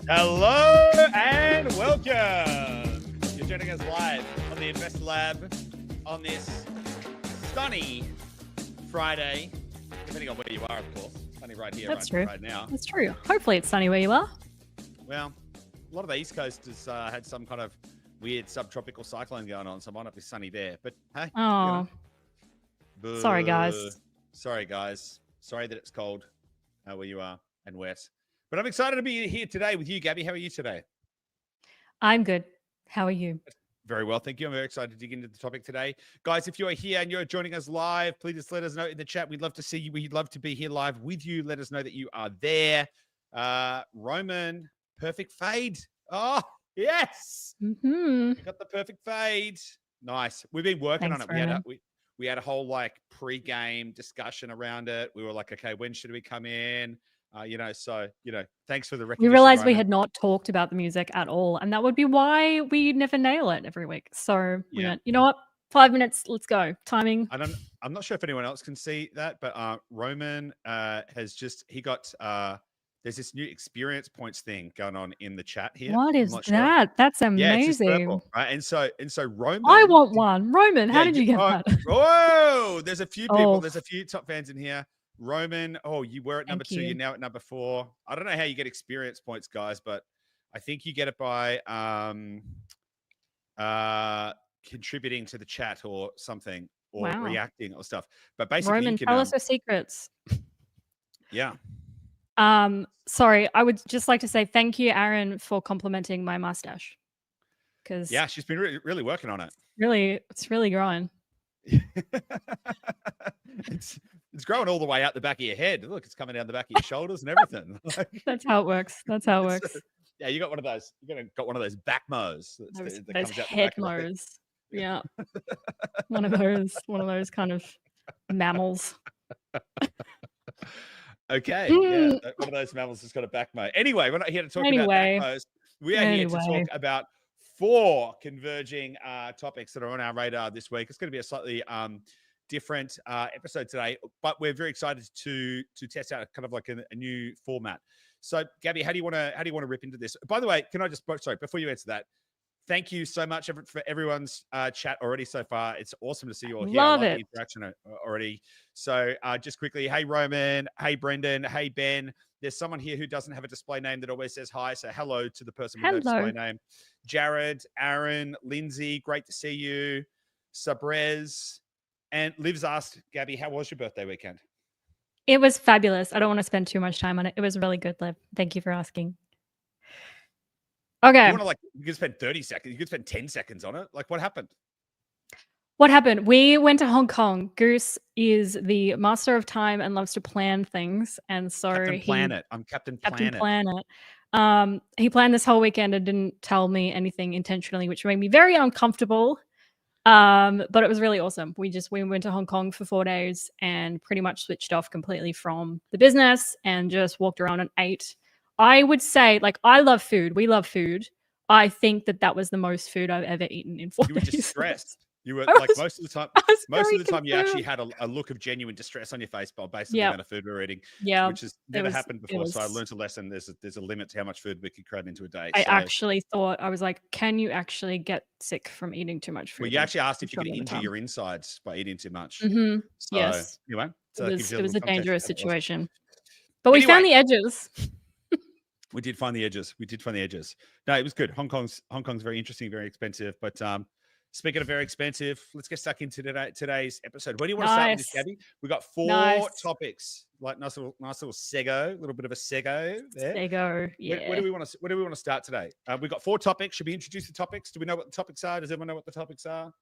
Hello and welcome. You're joining us live on the Investor Lab on this sunny Friday, depending on where you are, of course. Sunny right here, right now. That's true. Hopefully it's sunny where you are. Well, a lot of the East Coast has had some kind of weird subtropical cyclone going on, so it might not be sunny there. But hey, Oh, sorry, guys. Sorry that it's cold where you are and wet. But I'm excited to be here today with you, Gabby. How are you today? I'm good. How are you? Very well, thank you. I'm very excited to dig into the topic today. Guys, if you are here and you're joining us live, please just let us know in the chat. We'd love to see you. We'd love to be here live with you. Let us know that you are there. Roman, perfect fade. Oh, yes. Mm-hmm. We got the perfect fade. Nice. We've been working on it. We had a whole like pre-game discussion around it. We were like, okay, when should we come in? Thanks for the recognition. We realized Roman. we had not talked about the music at all, and that would be why we never nail it every week. So we went, you know what? 5 minutes, let's go. Timing. I'm not sure if anyone else can see that, but Roman has just there's this new experience points thing going on in the chat here. What is that? Sure. That's amazing. Yeah, it's just purple, right? And so Roman. I want one. Roman, how did you get that? Whoa, there's a few people. There's a few top fans in here. Roman, you were at number 2. You're now at number 4. I don't know how you get experience points, guys, but I think you get it by contributing to the chat or something, or reacting or stuff. But basically, Roman, you can tell us your secrets. Yeah. Sorry, I would just like to say thank you, Aaron, for complimenting my mustache. Because she's been really working on it. Really, it's really growing. It's growing all the way out the back of your head. Look, it's coming down the back of your shoulders and everything. That's how it works. Yeah, you got one of those. You got one of those back mows. Those head mows. Yeah, one of those kind of mammals. Okay, yeah, one of those mammals has got a back mow. Anyway, we're not here to talk about back mows. We are here to talk about 4 converging topics that are on our radar this week. It's going to be a slightly different episode today, but we're very excited to test out kind of like a new format. So, Gabby, how do you want to rip into this? By the way, can I just before you answer that, thank you so much for everyone's chat already so far. It's awesome to see you all here. Love I love it. the interaction already. So, just quickly, hey Roman, hey Brendan, hey Ben. There's someone here who doesn't have a display name that always says hi. So hello to the person with no display name. Jared, Aaron, Lindsay, great to see you. Sabrez. And Liv's asked, Gabby, how was your birthday weekend? It was fabulous. I don't want to spend too much time on it. It was really good, Liv. Thank you for asking. Okay. You could spend 30 seconds. You could spend 10 seconds on it. Like, what happened? What happened? We went to Hong Kong. Goose is the master of time and loves to plan things. And so I'm Captain Planet. He planned this whole weekend and didn't tell me anything intentionally, which made me very uncomfortable. But it was really awesome. We went to Hong Kong for 4 days and pretty much switched off completely from the business and just walked around and ate. I would say, like, I love food. We love food. I think that was the most food I've ever eaten in 4 days. You were distressed. You were like most of the time you actually had a look of genuine distress on your face by basically the amount of food we were eating. Yeah, which has never happened before. So I learned a lesson. There's a limit to how much food we could cram into a day. I actually thought, I was like, can you actually get sick from eating too much food? Well, you actually asked if you could injure your insides by eating too much. Mm-hmm. So, yes. Anyway, it was a dangerous situation. But we found the edges. We did find the edges. No, it was good. Hong Kong's very interesting, very expensive. But speaking of very expensive, let's get stuck into today's episode. Where do you want to start with this, Gabby? We got 4 topics. Like nice little sego, a little bit of a sego there. Sego, yeah. Where do we want to start today? We've got 4 topics. Should we introduce the topics? Do we know what the topics are? Does everyone know what the topics are?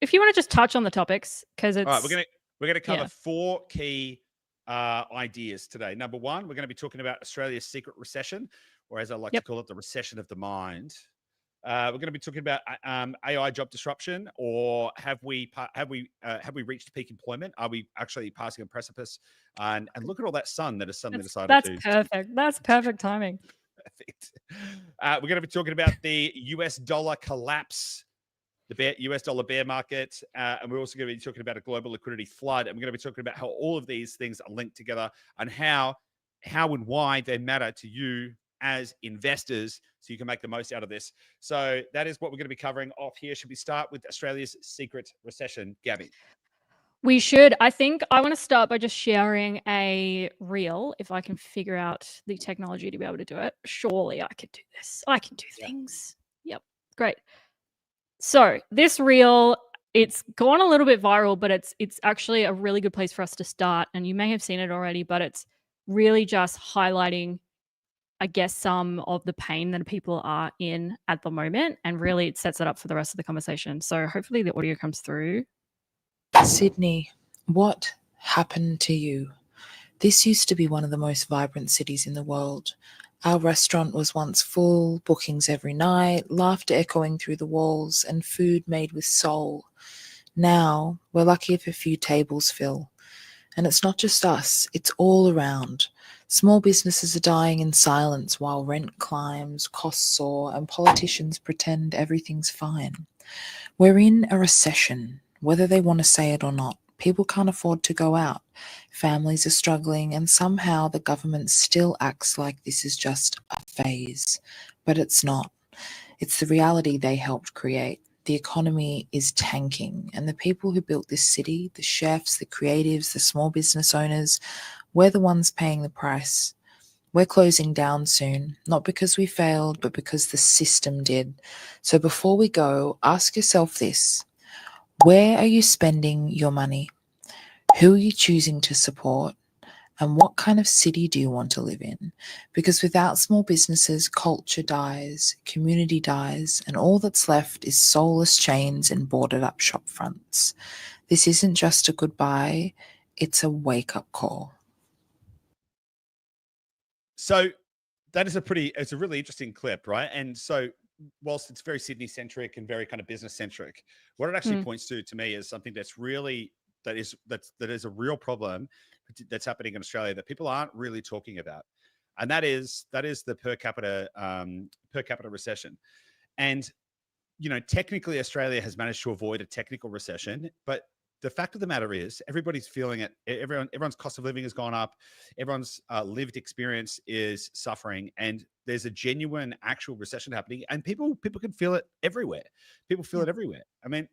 If you want to just touch on the topics, because it's all right. We're gonna cover 4 key ideas today. Number 1, we're going to be talking about Australia's secret recession, or as I like to call it, the recession of the mind. We're going to be talking about AI job disruption, or have we reached peak employment? Are we actually passing a precipice? And look at all that sun that has suddenly decided that's perfect. That's perfect timing. Perfect. We're going to be talking about the US dollar collapse, the US dollar bear market, and we're also going to be talking about a global liquidity flood, and we're going to be talking about how all of these things are linked together and how how and why they matter to you as investors, so you can make the most out of this. So that is what we're going to be covering off here. Should we start with Australia's secret recession, Gabby? We should. I think I want to start by just sharing a reel, if I can figure out the technology to be able to do it. Surely I can do this. I can do things. Yep. Great. So this reel, it's gone a little bit viral, but it's actually a really good place for us to start. And you may have seen it already, but it's really just highlighting, I guess, some of the pain that people are in at the moment. And really it sets it up for the rest of the conversation. So hopefully the audio comes through. Sydney, what happened to you? This used to be one of the most vibrant cities in the world. Our restaurant was once full, bookings every night, laughter echoing through the walls, and food made with soul. Now, we're lucky if a few tables fill. And it's not just us, it's all around. Small businesses are dying in silence while rent climbs, costs soar, and politicians pretend everything's fine. We're in a recession, whether they want to say it or not. People can't afford to go out. Families are struggling, and somehow the government still acts like this is just a phase. But it's not. It's the reality they helped create. The economy is tanking, and the people who built this city, the chefs, the creatives, the small business owners, we're the ones paying the price. We're closing down soon, not because we failed, but because the system did. So before we go, ask yourself this. Where are you spending your money? Who are you choosing to support? And what kind of city do you want to live in? Because without small businesses, culture dies, community dies, and all that's left is soulless chains and boarded up shop fronts. This isn't just a goodbye, it's a wake-up call. So that is it's a really interesting clip, right? And so whilst it's very Sydney centric and very kind of business centric, what it actually points to me is something that's really, that is a real problem that's happening in Australia that people aren't really talking about. And that is the per capita recession. And, you know, technically Australia has managed to avoid a technical recession, but the fact of the matter is everybody's feeling it. Everyone's cost of living has gone up. Everyone's lived experience is suffering, and there's a genuine actual recession happening, and people can feel it everywhere. People feel it everywhere. I mean,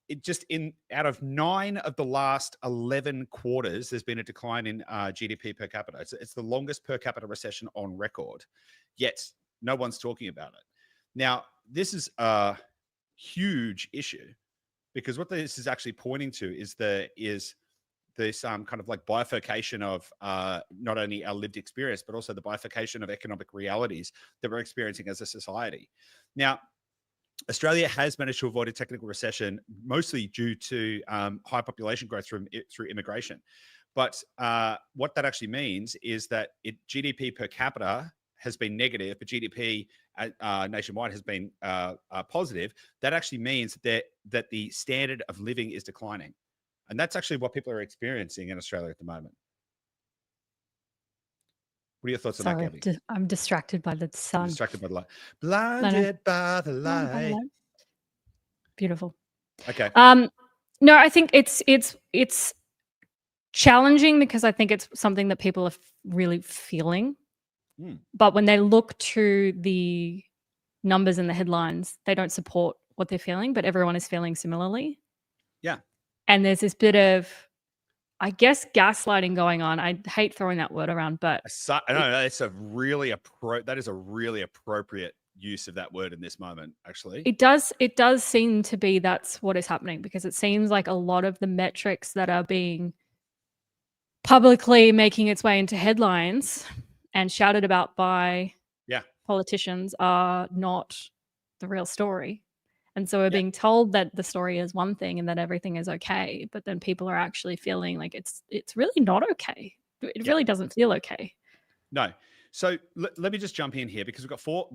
it just out of 9 of the last 11 quarters, there's been a decline in GDP per capita. It's the longest per capita recession on record, yet no one's talking about it. Now, this is a huge issue, because what this is actually pointing to is this kind of like bifurcation of not only our lived experience, but also the bifurcation of economic realities that we're experiencing as a society. Now, Australia has managed to avoid a technical recession, mostly due to high population growth through immigration. But what that actually means is that GDP per capita has been negative, but GDP nationwide has been positive. That actually means that the standard of living is declining. And that's actually what people are experiencing in Australia at the moment. What are your thoughts on that, Gabby? I'm distracted by the sun. I'm distracted by the light. Blinded by the light. Beautiful. Okay. No, I think it's challenging because I think it's something that people are really feeling. But when they look to the numbers and the headlines, they don't support what they're feeling, but everyone is feeling similarly. Yeah. And there's this bit of, I guess, gaslighting going on. I hate throwing that word around, but I don't know. It's that is a really appropriate use of that word in this moment, actually. It does seem to be that's what is happening, because it seems like a lot of the metrics that are being publicly making its way into headlines and shouted about by politicians are not the real story. And so we're being told that the story is one thing and that everything is okay, but then people are actually feeling like it's really not okay. It really doesn't feel okay. No. So let me just jump in here, because we've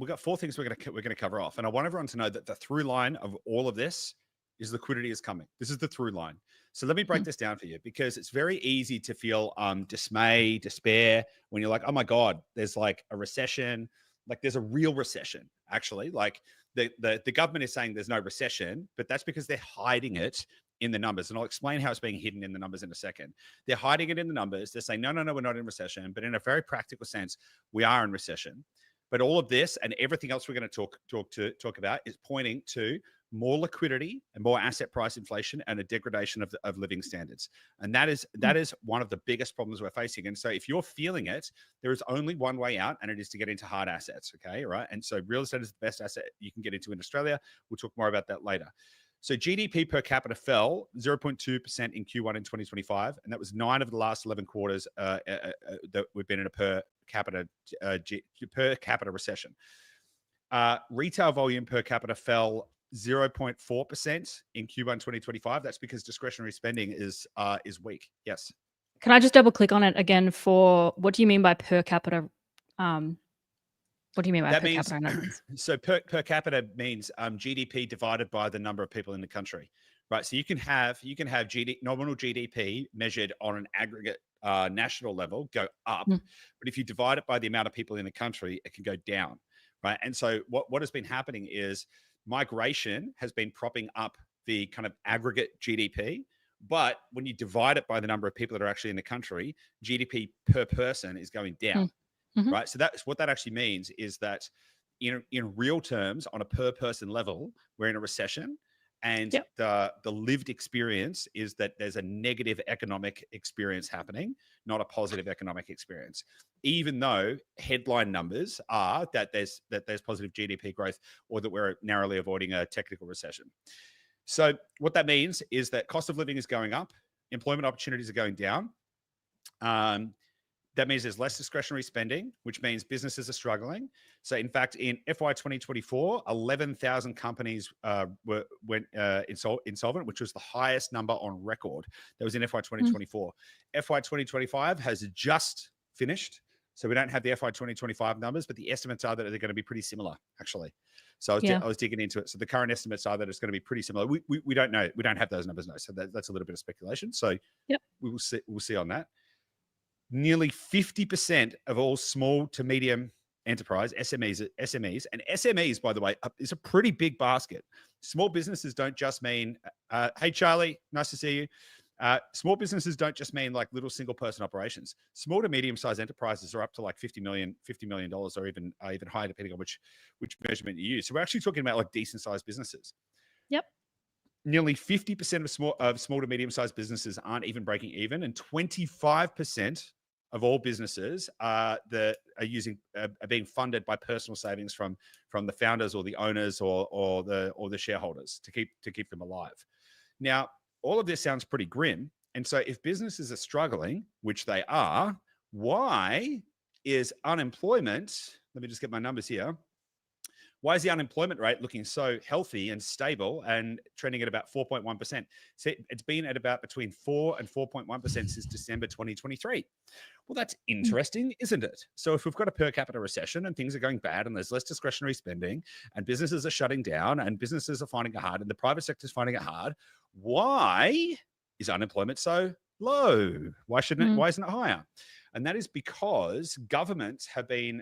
got four things we're going to cover off, and I want everyone to know that the through line of all of this is liquidity is coming. This is the through line. So let me break this down for you, because it's very easy to feel dismay, despair when you're like, oh my God, there's like a recession. Like there's a real recession, actually. Like the government is saying there's no recession, but that's because they're hiding it in the numbers. And I'll explain how it's being hidden in the numbers in a second. They're hiding it in the numbers. They're saying, no, we're not in recession. But in a very practical sense, we are in recession. But all of this and everything else we're going to talk about is pointing to more liquidity and more asset price inflation and a degradation of living standards. And that is one of the biggest problems we're facing. And so if you're feeling it, there is only one way out, and it is to get into hard assets. Okay, right? And so real estate is the best asset you can get into in Australia. We'll talk more about that later. So GDP per capita fell 0.2% in Q1 in 2025, and that was 9 of the last 11 quarters that we've been in a per capita recession. Retail volume per capita fell 0.4% in Q1 2025. That's because discretionary spending is weak. Yes. Can I just double click on it again for what do you mean by per capita? What do you mean by capita numbers? So per capita means GDP divided by the number of people in the country, right? So you can have nominal GDP measured on an aggregate national level go up, but if you divide it by the amount of people in the country, it can go down, right? And so what has been happening is migration has been propping up the kind of aggregate GDP, but when you divide it by the number of people that are actually in the country, GDP per person is going down. Right. So that's what that actually means is that in real terms, on a per person level, we're in a recession. And the lived experience is that there's a negative economic experience happening, not a positive economic experience, even though headline numbers are that there's positive GDP growth or that we're narrowly avoiding a technical recession. So what that means is that cost of living is going up, employment opportunities are going down. That means there's less discretionary spending, which means businesses are struggling. So, in fact, in FY 2024, 11,000 companies went insolvent, which was the highest number on record. That was in FY 2024. FY 2025 has just finished. So we don't have the FY 2025 numbers, but the estimates are that they're going to be pretty similar, actually. So I was digging into it. So the current estimates are that it's going to be pretty similar. We don't know. We don't have those numbers, no. So that's a little bit of speculation. So we'll see on that. Nearly 50% of all small to medium enterprise, SMEs, and SMEs, by the way, is a pretty big basket. Small businesses don't just mean, hey, Charlie, nice to see you. Small businesses don't just mean like little single person operations. Small to medium sized enterprises are up to like $50 million or even higher, depending on which measurement you use. So we're actually talking about like decent sized businesses. Yep. Nearly 50% of small to medium sized businesses aren't even breaking even, and 25% of all businesses are being funded by personal savings from the founders or the owners or the shareholders to keep them alive. Now, all of this sounds pretty grim, and so if businesses are struggling, which they are, why is unemployment? Let me just get my numbers here. Why is the unemployment rate looking so healthy and stable and trending at about 4.1%? So it's been at about between 4 and 4.1% since December 2023. Well, that's interesting, isn't it? So if we've got a per capita recession and things are going bad and there's less discretionary spending and businesses are shutting down and businesses are finding it hard and the private sector is finding it hard, why is unemployment so low? Why isn't it higher? And that is because governments have been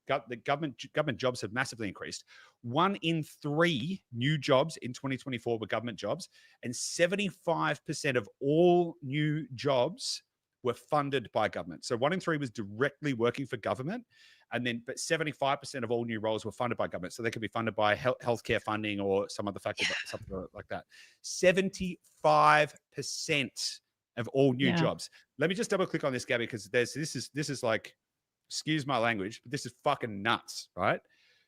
the government jobs have massively increased. 1 in 3 new jobs in 2024 were government jobs, and 75% of all new jobs were funded by government. So 1 in 3 was directly working for government, but 75% of all new roles were funded by government. So they could be funded by healthcare funding or some other factor, something like that. 75% of all new jobs. Let me just double click on this, Gabby, because this is like, excuse my language, but this is fucking nuts, right?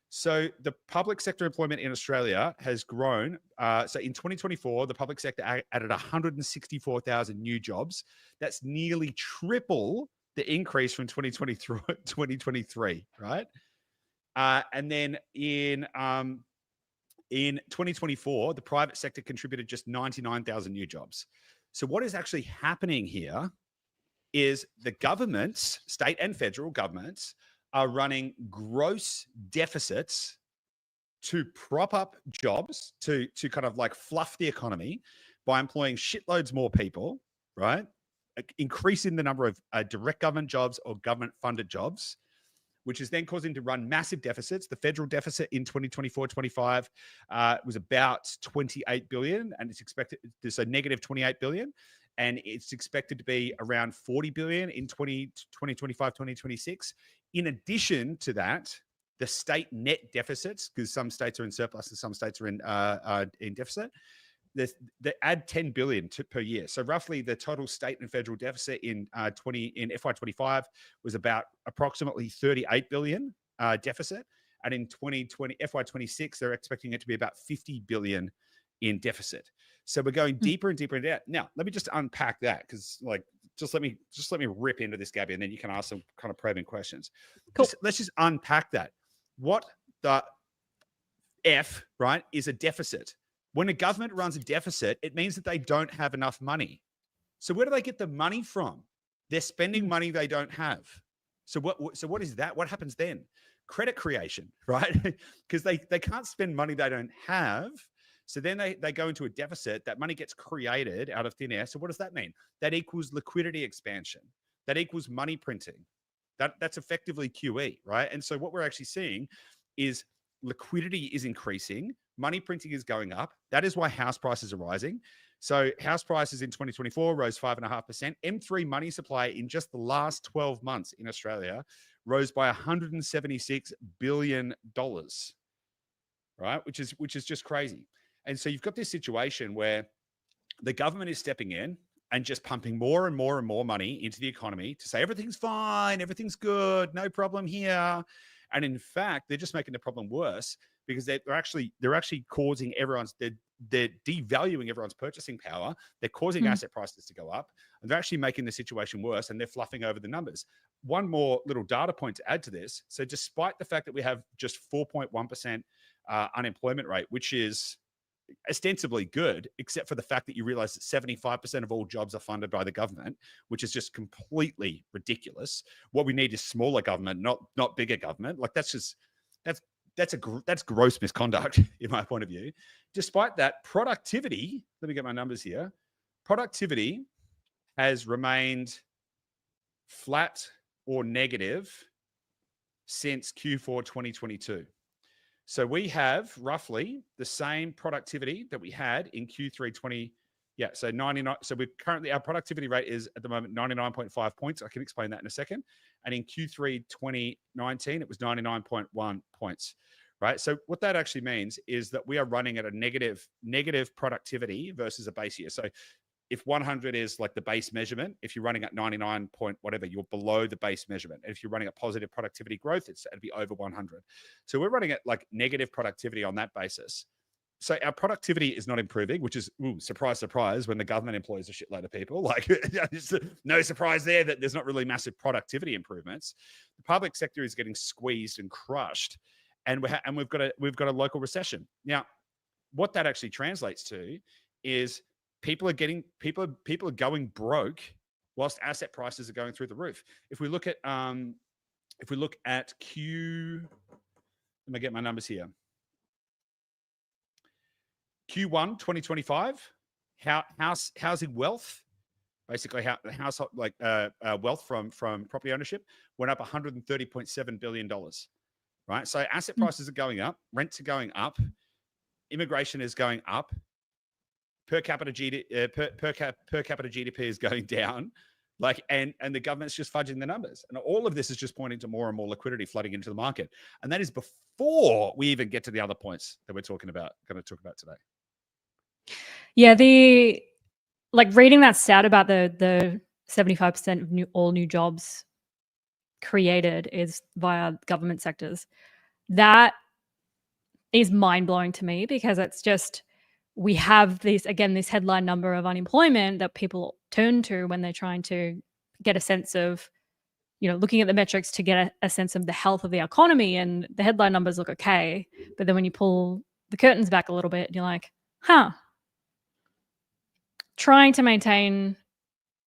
So the public sector employment in Australia has grown. So in 2024, the public sector added 164,000 new jobs. That's nearly triple the increase from 2023, right? And then in 2024, the private sector contributed just 99,000 new jobs. So what is actually happening here is the governments, state and federal governments, are running gross deficits to prop up jobs, to kind of like fluff the economy by employing shitloads more people, right? Increasing the number of direct government jobs or government-funded jobs, which is then causing to run massive deficits. The federal deficit in 2024-25 was about 28 billion, and it's expected there's a negative 28 billion, and it's expected to be around 40 billion in 2025-2026. In addition to that, the state net deficits, because some states are in surplus and some states are in deficit, they add 10 billion per year. So roughly the total state and federal deficit in FY25 was about approximately 38 billion deficit. And in FY26, they're expecting it to be about 50 billion in deficit. So we're going deeper and deeper into that. Now, let me just unpack that, because just let me rip into this, Gabby, and then you can ask some kind of probing questions. Cool. Let's just unpack that. What the F, right, is a deficit? When a government runs a deficit, it means that they don't have enough money. So where do they get the money from? They're spending money they don't have. So what is that? What happens then? Credit creation, right? Because they can't spend money they don't have. So then they go into a deficit. That money gets created out of thin air. So what does that mean? That equals liquidity expansion. That equals money printing. That's effectively QE, right? And so what we're actually seeing is liquidity is increasing. Money printing is going up. That is why house prices are rising. So house prices in 2024 rose 5.5%. M3 money supply in just the last 12 months in Australia rose by $176 billion, right? Which is just crazy. And so you've got this situation where the government is stepping in and just pumping more and more and more money into the economy to say everything's fine, everything's good, no problem here. And in fact, they're just making the problem worse, because they're actually causing they're devaluing everyone's purchasing power. They're causing asset prices to go up, and they're actually making the situation worse, and they're fluffing over the numbers. One more little data point to add to this. So despite the fact that we have just 4.1% unemployment rate, which is ostensibly good, except for the fact that you realize that 75% of all jobs are funded by the government, which is just completely ridiculous. What we need is smaller government, not bigger government. Like that's gross misconduct in my point of view. Despite that, productivity, let me get my numbers here. Productivity has remained flat or negative since Q4 2022. So we have roughly the same productivity that we had in Q3 20. Yeah, so 99. So we're currently, our productivity rate is at the moment 99.5 points. I can explain that in a second. And in Q3 2019, it was 99.1 points, right? So what that actually means is that we are running at a negative productivity versus a base year. So if 100 is like the base measurement, if you're running at 99 point whatever, you're below the base measurement. And if you're running at positive productivity growth, it'd be over 100. So we're running at like negative productivity on that basis. So our productivity is not improving, which is, surprise, surprise, when the government employs a shitload of people. Like, no surprise there that there's not really massive productivity improvements. The public sector is getting squeezed and crushed, and we've got a local recession. Now, what that actually translates to is people are going broke whilst asset prices are going through the roof. If we look at Q, let me get my numbers here. Q1 2025, housing wealth, basically household wealth from property ownership went up $130.7 billion, right? So asset prices are going up, rents are going up, immigration is going up, per capita GDP is going down, like, and the government's just fudging the numbers, and all of this is just pointing to more and more liquidity flooding into the market, and that is before we even get to the other points that we're going to talk about today. Yeah, reading that stat about the 75% of all new jobs created is via government sectors. That is mind-blowing to me, because it's just, we have this headline number of unemployment that people turn to when they're trying to get a sense of, looking at the metrics to get a sense of the health of the economy, and the headline numbers look okay. But then when you pull the curtains back a little bit, you're like, trying to maintain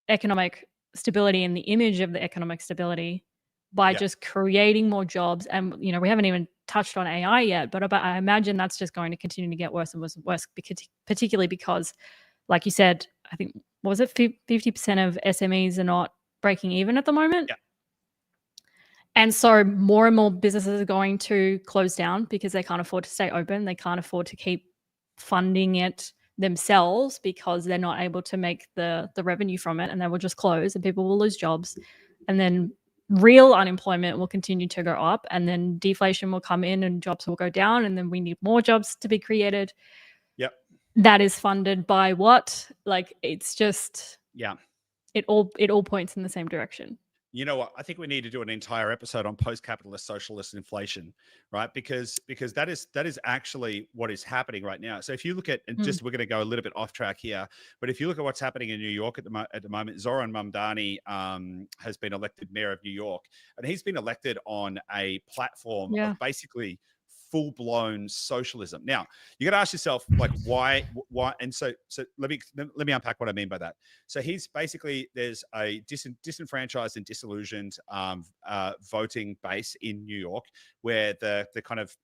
economic stability and the image of the economic stability by just creating more jobs. And, we haven't even touched on AI yet, but I imagine that's just going to continue to get worse and worse and worse, particularly because, like you said, I think, what was it, 50% of SMEs are not breaking even at the moment? Yeah. And so more and more businesses are going to close down because they can't afford to stay open. They can't afford to keep funding it themselves because they're not able to make the revenue from it, and they will just close and people will lose jobs. And then real unemployment will continue to go up, and then deflation will come in and jobs will go down, and then we need more jobs to be created. Yep. That is funded by what? Like, it's just, yeah, it all points in the same direction. You know what? I think we need to do an entire episode on post-capitalist socialist inflation, right? Because that is actually what is happening right now. So if you look at, and just we're going to go a little bit off track here, but if you look at what's happening in New York at the moment, Zoran Mamdani has been elected mayor of New York, and he's been elected on a platform of basically full-blown socialism. Now, you got to ask yourself, like, why? And so let me unpack what I mean by that. So he's basically, there's a disenfranchised and disillusioned voting base in New York, where the kind of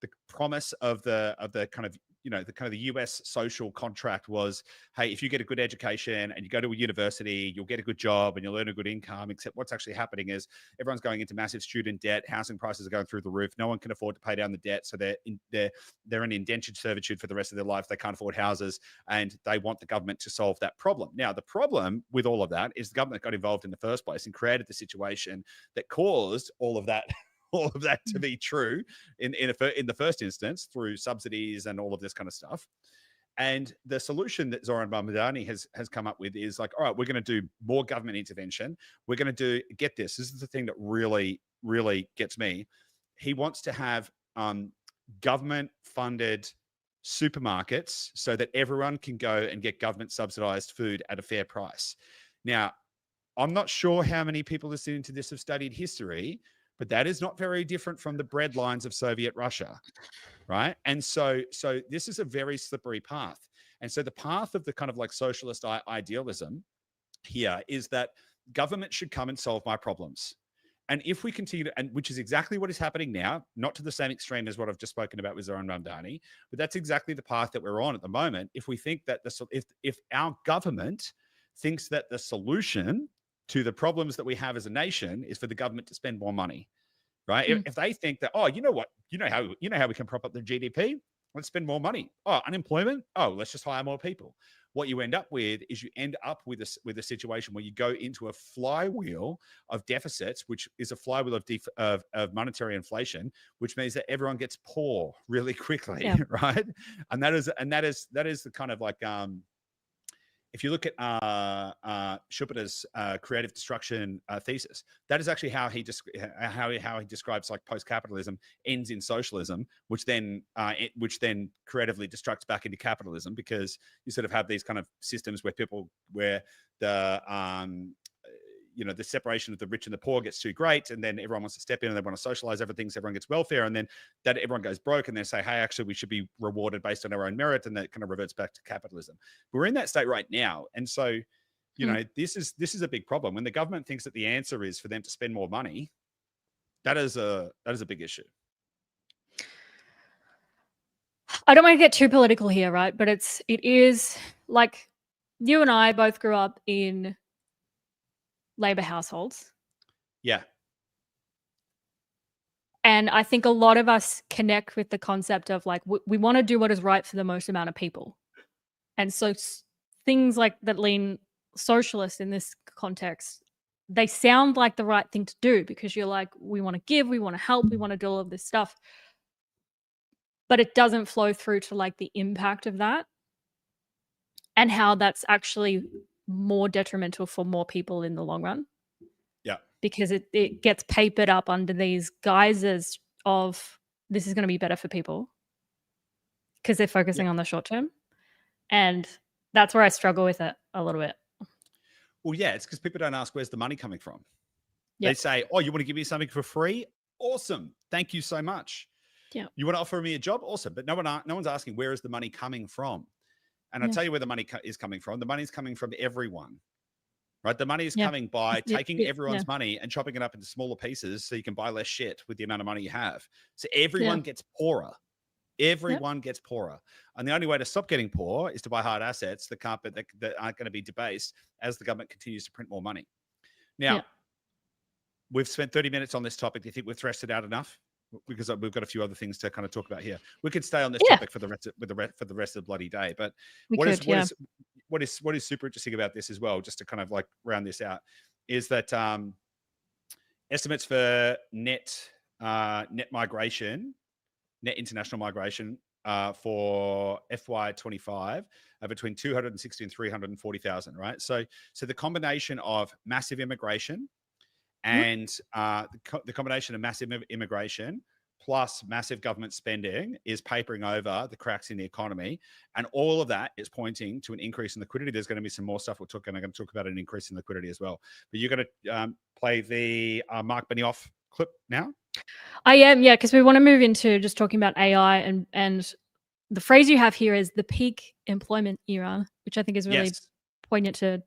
the promise of the kind of, you know, the US social contract was, hey, if you get a good education and you go to a university, you'll get a good job and you'll earn a good income. Except what's actually happening is everyone's going into massive student debt. Housing prices are going through the roof. No one can afford to pay down the debt. So they're in indentured servitude for the rest of their life. They can't afford houses, and they want the government to solve that problem. Now, the problem with all of that is the government got involved in the first place and created the situation that caused all of that to be true in the first instance, through subsidies and all of this kind of stuff. And the solution that Zoran Mamdani has come up with is like, all right, we're going to do more government intervention. We're going to get this. This is the thing that really, really gets me. He wants to have government funded supermarkets so that everyone can go and get government subsidized food at a fair price. Now, I'm not sure how many people listening to this have studied history, but that is not very different from the bread lines of Soviet Russia, right? And so this is a very slippery path. And so the path of the kind of like socialist idealism here is that government should come and solve my problems. And if we continue to, and which is exactly what is happening now, not to the same extreme as what I've just spoken about with Zoran Mamdani, but that's exactly the path that we're on at the moment. If we think that if our government thinks that the solution to the problems that we have as a nation is for the government to spend more money, right? If they think that, oh, you know what, you know how we can prop up the GDP, let's spend more money. Oh, unemployment, oh, let's just hire more people. What you end up with is you end up with a situation where you go into a flywheel of deficits, which is a flywheel of monetary inflation, which means that everyone gets poor really quickly, right? And that is the kind of like if you look at Schumpeter's creative destruction thesis, that is actually how he describes like post-capitalism ends in socialism, which then creatively destructs back into capitalism, because you sort of have these kind of systems where the separation of the rich and the poor gets too great, and then everyone wants to step in and they want to socialize everything so everyone gets welfare, and then that everyone goes broke, and they say, hey, actually we should be rewarded based on our own merit, and that kind of reverts back to capitalism. But we're in that state right now, and so this is a big problem. When the government thinks that the answer is for them to spend more money, that is a big issue. I don't want to get too political here, right? But it is like, you and I both grew up in labor households. Yeah. And I think a lot of us connect with the concept of like, we want to do what is right for the most amount of people. And so things like that lean socialist in this context, they sound like the right thing to do, because you're like, we want to give, we want to help, we want to do all of this stuff. But it doesn't flow through to like the impact of that and how that's actually more detrimental for more people in the long run. Yeah. Because it gets papered up under these guises of this is going to be better for people, because they're focusing on the short term. And that's where I struggle with it a little bit. Well, yeah, it's because people don't ask, where's the money coming from? Yep. They say, oh, you want to give me something for free? Awesome. Thank you so much. Yeah. You want to offer me a job? Awesome. But no one's asking, where is the money coming from? And I'll tell you where the money is coming from. The money is coming from everyone, right? The money is coming by taking everyone's money and chopping it up into smaller pieces so you can buy less shit with the amount of money you have. So everyone gets poorer. Everyone gets poorer. And the only way to stop getting poor is to buy hard assets that aren't going to be debased as the government continues to print more money. Now, we've spent 30 minutes on this topic. Do you think we've threshed it out enough? Because we've got a few other things to kind of talk about here. We could stay on this topic for the rest of the bloody day. But what is super interesting about this as well, just to kind of like round this out, is that estimates for net migration, net international migration for FY25 are between 260 and 340,000, right? So the combination of massive immigration and the combination of massive immigration plus massive government spending is papering over the cracks in the economy. And all of that is pointing to an increase in liquidity. There's going to be some more stuff I'm going to talk about an increase in liquidity as well. But you're going to play the Mark Benioff clip now? I am, yeah, because we want to move into just talking about AI, and the phrase you have here is the peak employment era, which I think is really poignant to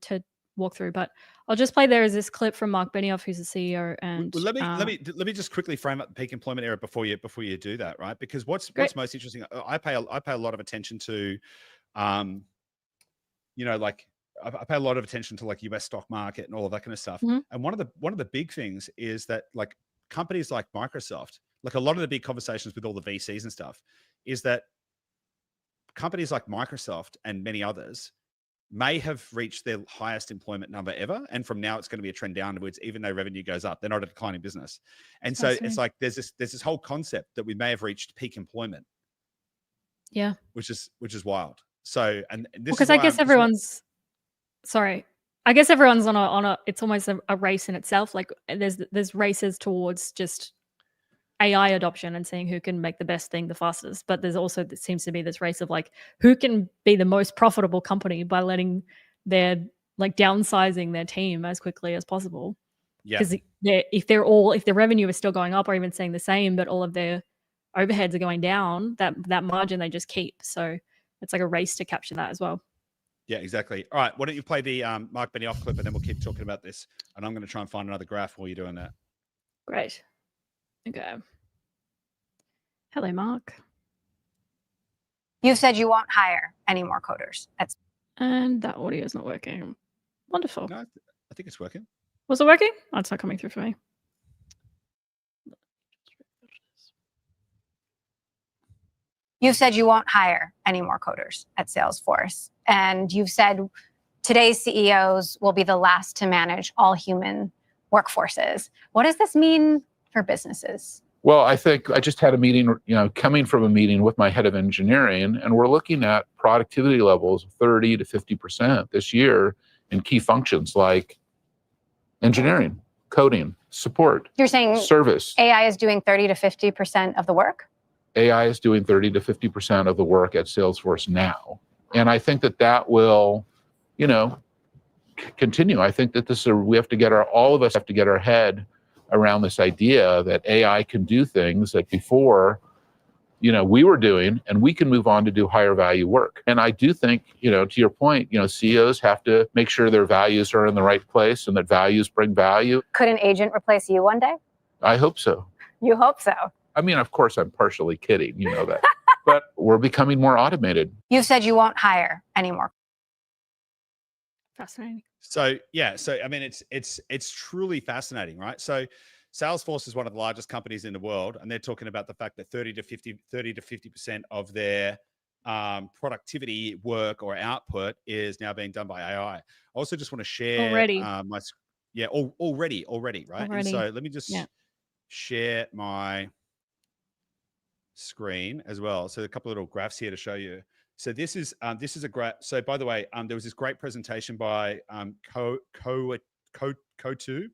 walk through. But I'll just play there is this clip from Mark Benioff, who's the CEO. And let me just quickly frame up the peak employment era before you do that, right? Because what's most interesting, I pay a lot of attention to, like I pay a lot of attention to like US stock market and all of that kind of stuff. And one of the big things is that like companies like Microsoft, like a lot of the big conversations with all the VCs and stuff, is that companies like Microsoft and many others may have reached their highest employment number ever. And from now it's going to be a trend downwards, even though revenue goes up. They're not a declining business. And so it's like, there's this whole concept that we may have reached peak employment. Yeah. Which is wild. So, and this because I guess everyone's on a, it's almost a race in itself. Like there's races towards just AI adoption and seeing who can make the best thing the fastest. But there's also, it seems to be this race of like, who can be the most profitable company by letting their, like downsizing their team as quickly as possible. Yeah. Because if their revenue is still going up or even staying the same, but all of their overheads are going down, that margin they just keep. So it's like a race to capture that as well. Yeah, exactly. All right. Why don't you play the Mark Benioff clip and then we'll keep talking about this. And I'm going to try and find another graph while you're doing that. Great. Okay. Hello, Mark. You said you won't hire any more coders. And that audio is not working. Wonderful. No, I think it's working. Was it working? Oh, it's not coming through for me. You said you won't hire any more coders at Salesforce. And you've said today's CEOs will be the last to manage all human workforces. What does this mean for businesses? Well, I think I just had a meeting, coming from a meeting with my head of engineering, and we're looking at productivity levels of 30 to 50% this year in key functions like engineering, coding, support. You're saying service. AI is doing 30 to 50% of the work? AI is doing 30 to 50% of the work at Salesforce now. And I think that will, continue. I think that all of us have to get our head around this idea that AI can do things that before, we were doing, and we can move on to do higher value work. And I do think, to your point, CEOs have to make sure their values are in the right place and that values bring value. Could an agent replace you one day? I hope so. You hope so. I mean, of course, I'm partially kidding, you know that. But we're becoming more automated. You said you won't hire anymore. Fascinating. So I mean, it's truly fascinating, right? So Salesforce is one of the largest companies in the world, and they're talking about the fact that 30 to 50% of their productivity work or output is now being done by AI. I also just want to share already, right? And so let me just share my screen as well. So a couple of little graphs here to show you. So this is a graph. So by the way, there was this great presentation by Coatue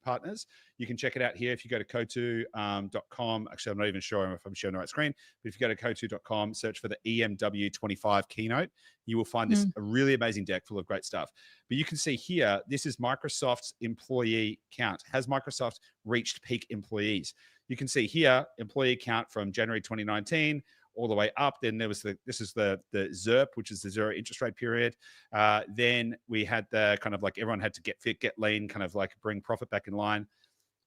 Partners. You can check it out here if you go to coatue.com. Actually, I'm not even sure if I'm showing the right screen, but if you go to coatue.com, search for the EMW25 keynote, you will find this a really amazing deck full of great stuff. But you can see here, this is Microsoft's employee count. Has Microsoft reached peak employees? You can see here, employee count from January 2019 all the way up. Then there was this is the ZIRP, which is the zero interest rate period. Then we had the kind of like everyone had to get fit, get lean, kind of like bring profit back in line.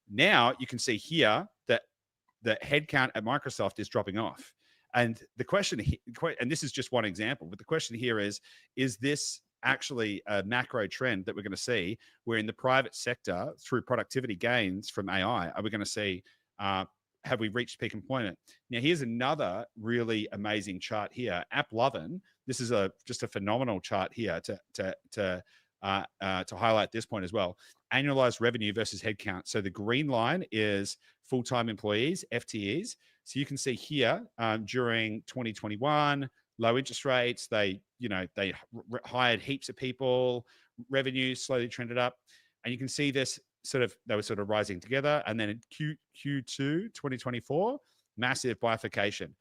Now you can see here that the headcount at Microsoft is dropping off. And the question, and this is just one example, but the question here is this actually a macro trend that we're going to see, where in the private sector, through productivity gains from AI, are we going to see, have we reached peak employment? Now, here's another really amazing chart here. AppLovin, this is just a phenomenal chart here to highlight this point as well. Annualized revenue versus headcount. So the green line is full-time employees, FTEs. So you can see here during 2021, low interest rates, they hired heaps of people, revenue slowly trended up. And you can see this they were sort of rising together. And then in Q2 2024, massive bifurcation.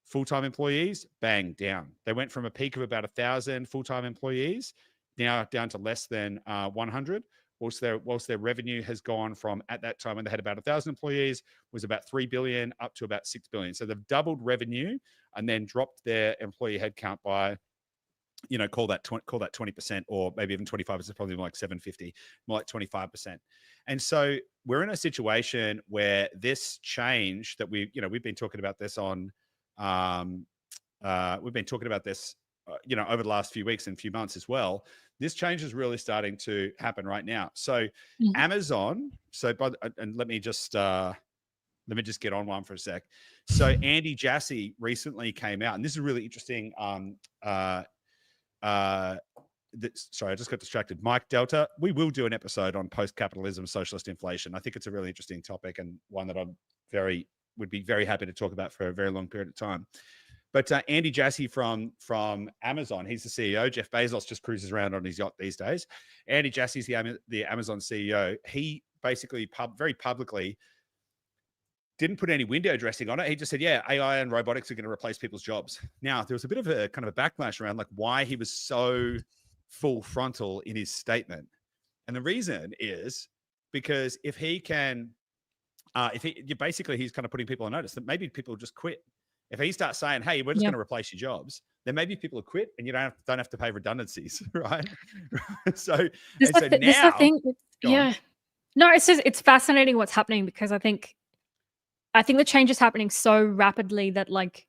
Full-time employees, bang, down. They went from a peak of about 1,000 full-time employees, now down to less than 100. Whilst their revenue has gone from, at that time when they had about 1,000 employees, was about 3 billion up to about 6 billion. So they've doubled revenue and then dropped their employee headcount by, call that 20%, or maybe even 25%, probably more like 750, more like 25%. And so we're in a situation where this change that we've been talking about this on, we've been talking about this, over the last few weeks and few months as well. This change is really starting to happen right now. So Amazon, and let me just get on one for a sec. So Andy Jassy recently came out, and this is really interesting. Sorry, I just got distracted. Mike Delta, we will do an episode on post-capitalism, socialist inflation. I think it's a really interesting topic, and one that would be very happy to talk about for a very long period of time. But Andy Jassy from Amazon, he's the CEO. Jeff Bezos just cruises around on his yacht these days. Andy Jassy's the Amazon CEO. He basically very publicly didn't put any window dressing on it. He just said, yeah, AI and robotics are going to replace people's jobs. Now, there was a bit of a kind of a backlash around like why he was so full frontal in his statement. And the reason is because if he can, he's kind of putting people on notice that maybe people just quit. If he starts saying, hey, we're just going to replace your jobs, then maybe people will quit and you don't have to pay redundancies, right? So yeah. No, it's fascinating what's happening, because I think the change is happening so rapidly that like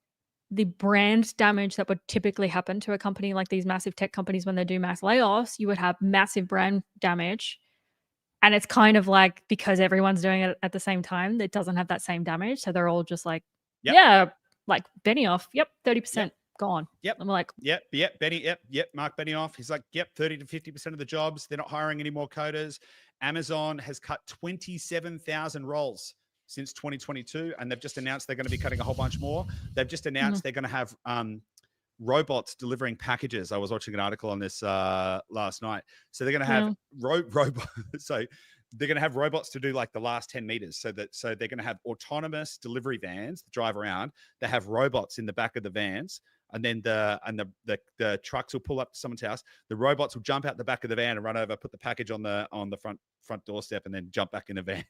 the brand damage that would typically happen to a company like these massive tech companies when they do mass layoffs, you would have massive brand damage. And it's kind of like, because everyone's doing it at the same time, it doesn't have that same damage. So they're all just like, like Benioff, 30% gone. I'm like, Mark Benioff. He's like, 30 to 50% of the jobs. They're not hiring any more coders. Amazon has cut 27,000 roles since 2022, and they've just announced they're going to be cutting a whole bunch more. They've just announced they're going to have robots delivering packages. I was watching an article on this last night. So they're going to have robots. So they're going to have robots to do like the last 10 meters. So they're going to have autonomous delivery vans that drive around. They have robots in the back of the vans, and then the trucks will pull up to someone's house. The robots will jump out the back of the van and run over, put the package on the front doorstep, and then jump back in the van.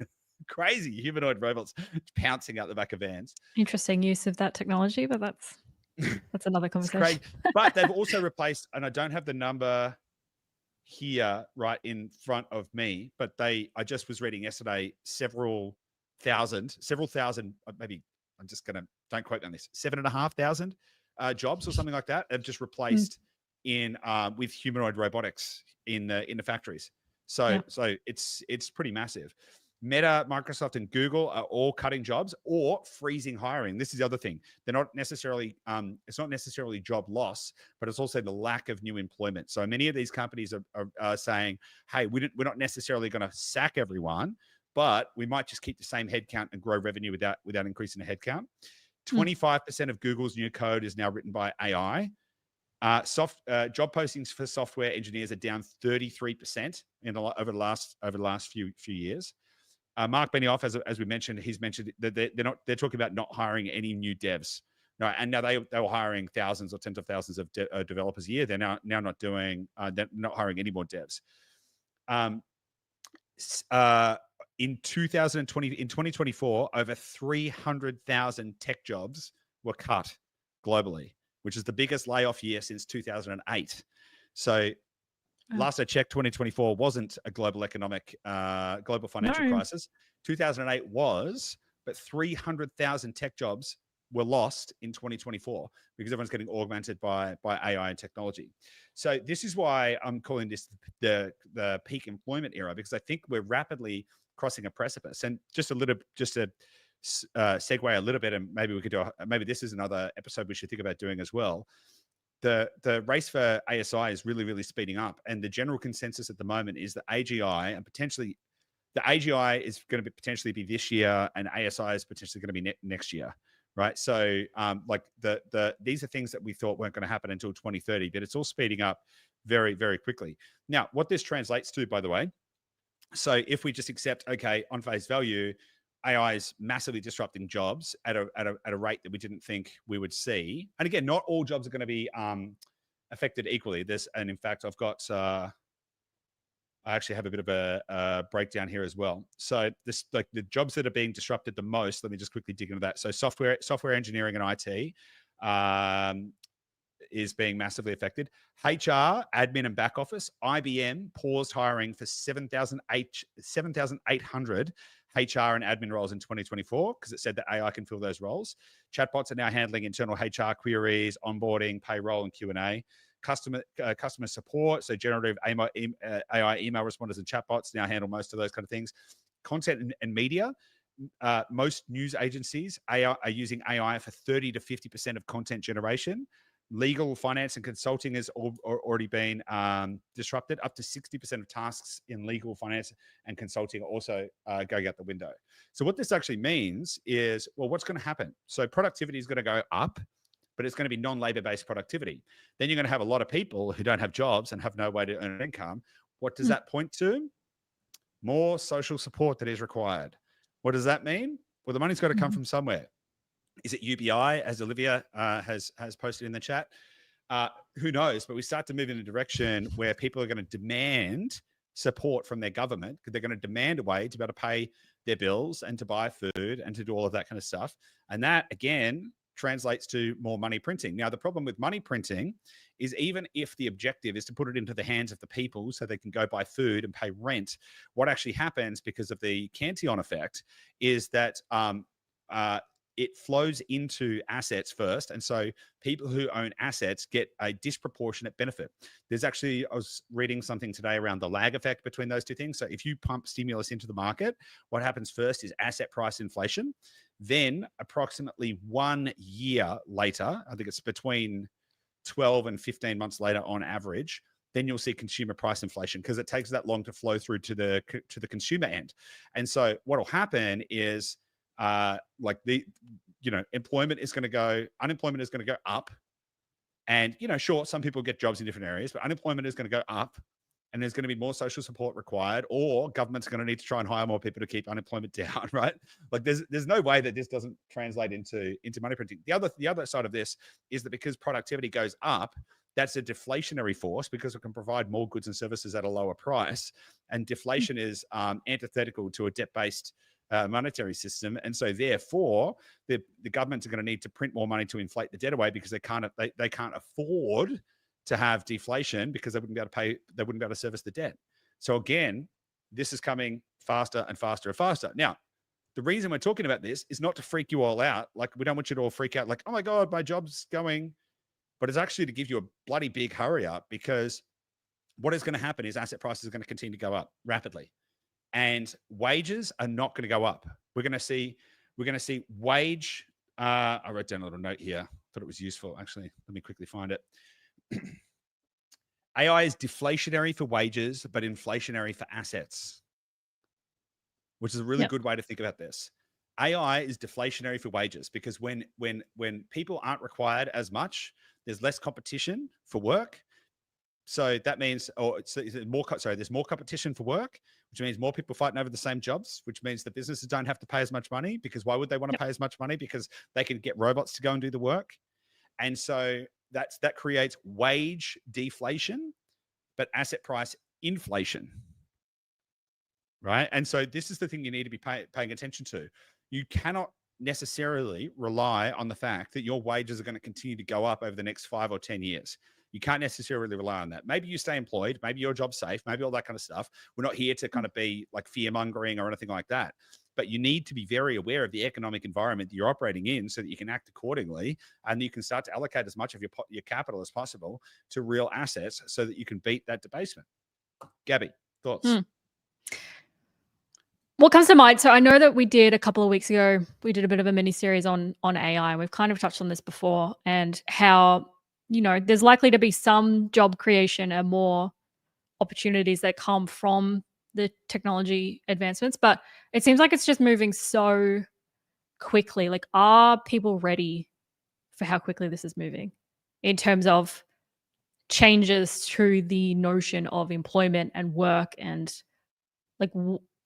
Crazy humanoid robots pouncing out the back of vans. Interesting use of that technology, but that's another conversation. But they've also replaced, and I don't have the number here right in front of me, but I just was reading yesterday several thousand, maybe I'm just going to, don't quote me on this, 7,500 jobs or something like that have just replaced with humanoid robotics in the factories. So it's pretty massive. Meta, Microsoft, and Google are all cutting jobs or freezing hiring. This is the other thing. They're not necessarily, it's not necessarily job loss, but it's also the lack of new employment. So many of these companies are saying, hey, we're not necessarily going to sack everyone, but we might just keep the same headcount and grow revenue without increasing the headcount. 25% of Google's new code is now written by AI. Job postings for software engineers are down 33% over the last few years. Mark Benioff, as we mentioned, he's mentioned that they're talking about not hiring any new devs. No, and now they were hiring thousands or tens of thousands of developers a year. They're now not doing. They're not hiring any more devs. In 2024, over 300,000 tech jobs were cut globally, which is the biggest layoff year since 2008. So. Last I checked, 2024 wasn't a global financial crisis. 2008 was, but 300,000 tech jobs were lost in 2024 because everyone's getting augmented by AI and technology. So this is why I'm calling this the peak employment era, because I think we're rapidly crossing a precipice. And just to segue a little bit, and maybe we could do maybe this is another episode we should think about doing as well. The race for ASI is really, really speeding up, and the general consensus at the moment is that AGI and potentially the AGI is going to potentially be this year, and ASI is potentially going to be next year, right? So, like these are things that we thought weren't going to happen until 2030, but it's all speeding up very, very quickly. Now, what this translates to, by the way, so if we just accept, okay, on face value, AI is massively disrupting jobs at a rate that we didn't think we would see. And again, not all jobs are going to be affected equally. And in fact, I've got. I actually have a bit of a breakdown here as well. So this, like the jobs that are being disrupted the most, let me just quickly dig into that. So software engineering and IT is being massively affected. HR, admin and back office. IBM paused hiring for 7,800 HR and admin roles in 2024 because it said that AI can fill those roles. Chatbots are now handling internal HR queries, onboarding, payroll, and Q&A. Customer support, so generative AI email responders and chatbots now handle most of those kind of things. Content and media, most news agencies are using AI for 30 to 50% of content generation. Legal, finance, and consulting has already been disrupted. Up to 60% of tasks in legal, finance, and consulting are also going out the window. So what this actually means is, well, what's going to happen? So productivity is going to go up, but it's going to be non-labor-based productivity. Then you're going to have a lot of people who don't have jobs and have no way to earn income. What does that point to? More social support that is required. What does that mean? Well, the money's got to come from somewhere. Is it UBI, as Olivia has posted in the chat? Who knows? But we start to move in a direction where people are going to demand support from their government because they're going to demand a way to be able to pay their bills and to buy food and to do all of that kind of stuff. And that, again, translates to more money printing. Now, the problem with money printing is even if the objective is to put it into the hands of the people so they can go buy food and pay rent, what actually happens because of the Cantillon effect is that it flows into assets first. And so people who own assets get a disproportionate benefit. There's actually, I was reading something today around the lag effect between those two things. So if you pump stimulus into the market, what happens first is asset price inflation. Then approximately 1 year later, I think it's between 12 and 15 months later on average, then you'll see consumer price inflation because it takes that long to flow through to the consumer end. And so what will happen is unemployment is going to go up. And, sure, some people get jobs in different areas, but unemployment is going to go up. And there's going to be more social support required, or government's going to need to try and hire more people to keep unemployment down, right? Like there's no way that this doesn't translate into money printing. The other side of this is that because productivity goes up, that's a deflationary force because it can provide more goods and services at a lower price. And deflation is antithetical to a debt-based monetary system. And so therefore, the governments are going to need to print more money to inflate the debt away because they can't afford to have deflation because they wouldn't be able to service the debt. So again, this is coming faster and faster and faster. Now, the reason we're talking about this is not to freak you all out. Like, we don't want you to all freak out like, oh my God, my job's going, but it's actually to give you a bloody big hurry up, because what is going to happen is asset prices are going to continue to go up rapidly and wages are not going to go up. We're going to see wage. I wrote down a little note here. Thought it was useful. Actually, let me quickly find it. AI is deflationary for wages, but inflationary for assets, which is a really good way to think about this. AI is deflationary for wages because when people aren't required as much, there's less competition for work. So that means, there's more competition for work, which means more people fighting over the same jobs, which means the businesses don't have to pay as much money, because why would they want to pay as much money? Because they can get robots to go and do the work. And so that creates wage deflation, but asset price inflation, right? And so this is the thing you need to be paying attention to. You cannot necessarily rely on the fact that your wages are going to continue to go up over the next 5 or 10 years. You can't necessarily rely on that. Maybe you stay employed, maybe your job's safe, maybe all that kind of stuff. We're not here to kind of be like fear mongering or anything like that. but you need to be very aware of the economic environment that you're operating in so that you can act accordingly, and you can start to allocate as much of your capital as possible to real assets so that you can beat that debasement. Gabby, thoughts? What comes to mind? So I know that we did a couple of weeks ago, we did a bit of a mini series on AI, and we've kind of touched on this before, and how, there's likely to be some job creation and more opportunities that come from the technology advancements, but it seems like it's just moving so quickly. Like, are people ready for how quickly this is moving in terms of changes to the notion of employment and work, and like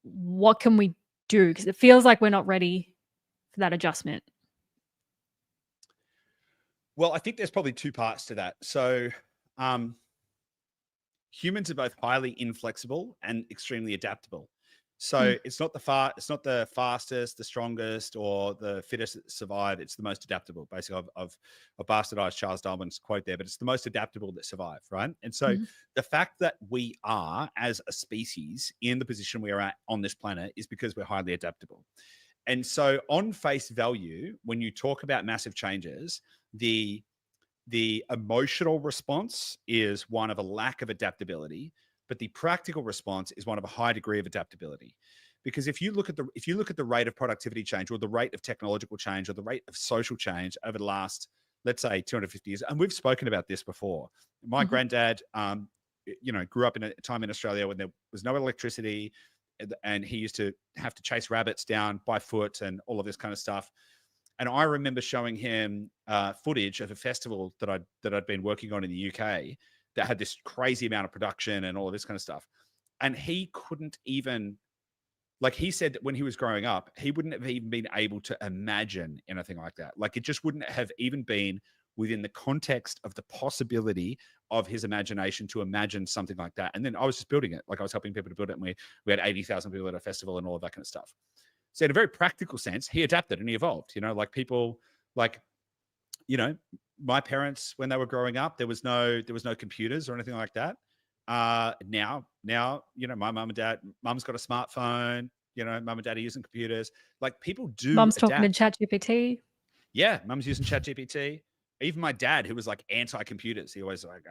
what can we do? Because it feels like we're not ready for that adjustment. Well, I think there's probably two parts to that. So humans are both highly inflexible and extremely adaptable. So it's not the fastest, the strongest, or the fittest that survive. It's the most adaptable. Basically, I've bastardized Charles Darwin's quote there, but it's the most adaptable that survive, right? And so the fact that we are, as a species, in the position we are at on this planet is because we're highly adaptable. And so on face value, when you talk about massive changes, the emotional response is one of a lack of adaptability, but the practical response is one of a high degree of adaptability. Because if you look at the rate of productivity change, or the rate of technological change, or the rate of social change over the last, let's say, 250 years, and we've spoken about this before. My granddad, grew up in a time in Australia when there was no electricity, and he used to have to chase rabbits down by foot and all of this kind of stuff. And I remember showing him footage of a festival that I'd been working on in the UK that had this crazy amount of production and all of this kind of stuff. And he couldn't even, like, he said that when he was growing up, he wouldn't have even been able to imagine anything like that. Like, it just wouldn't have even been within the context of the possibility of his imagination to imagine something like that. And then I was just building it. Like, I was helping people to build it. And we had 80,000 people at a festival and all of that kind of stuff. So in a very practical sense, he adapted and he evolved. Like people, like, my parents, when they were growing up, there was no computers or anything like that. Now, my mum and dad, mum's got a smartphone, mum and dad are using computers. Like, people do. Mum's talking to ChatGPT. Yeah, mum's using ChatGPT. Even my dad, who was like anti-computers, he always like,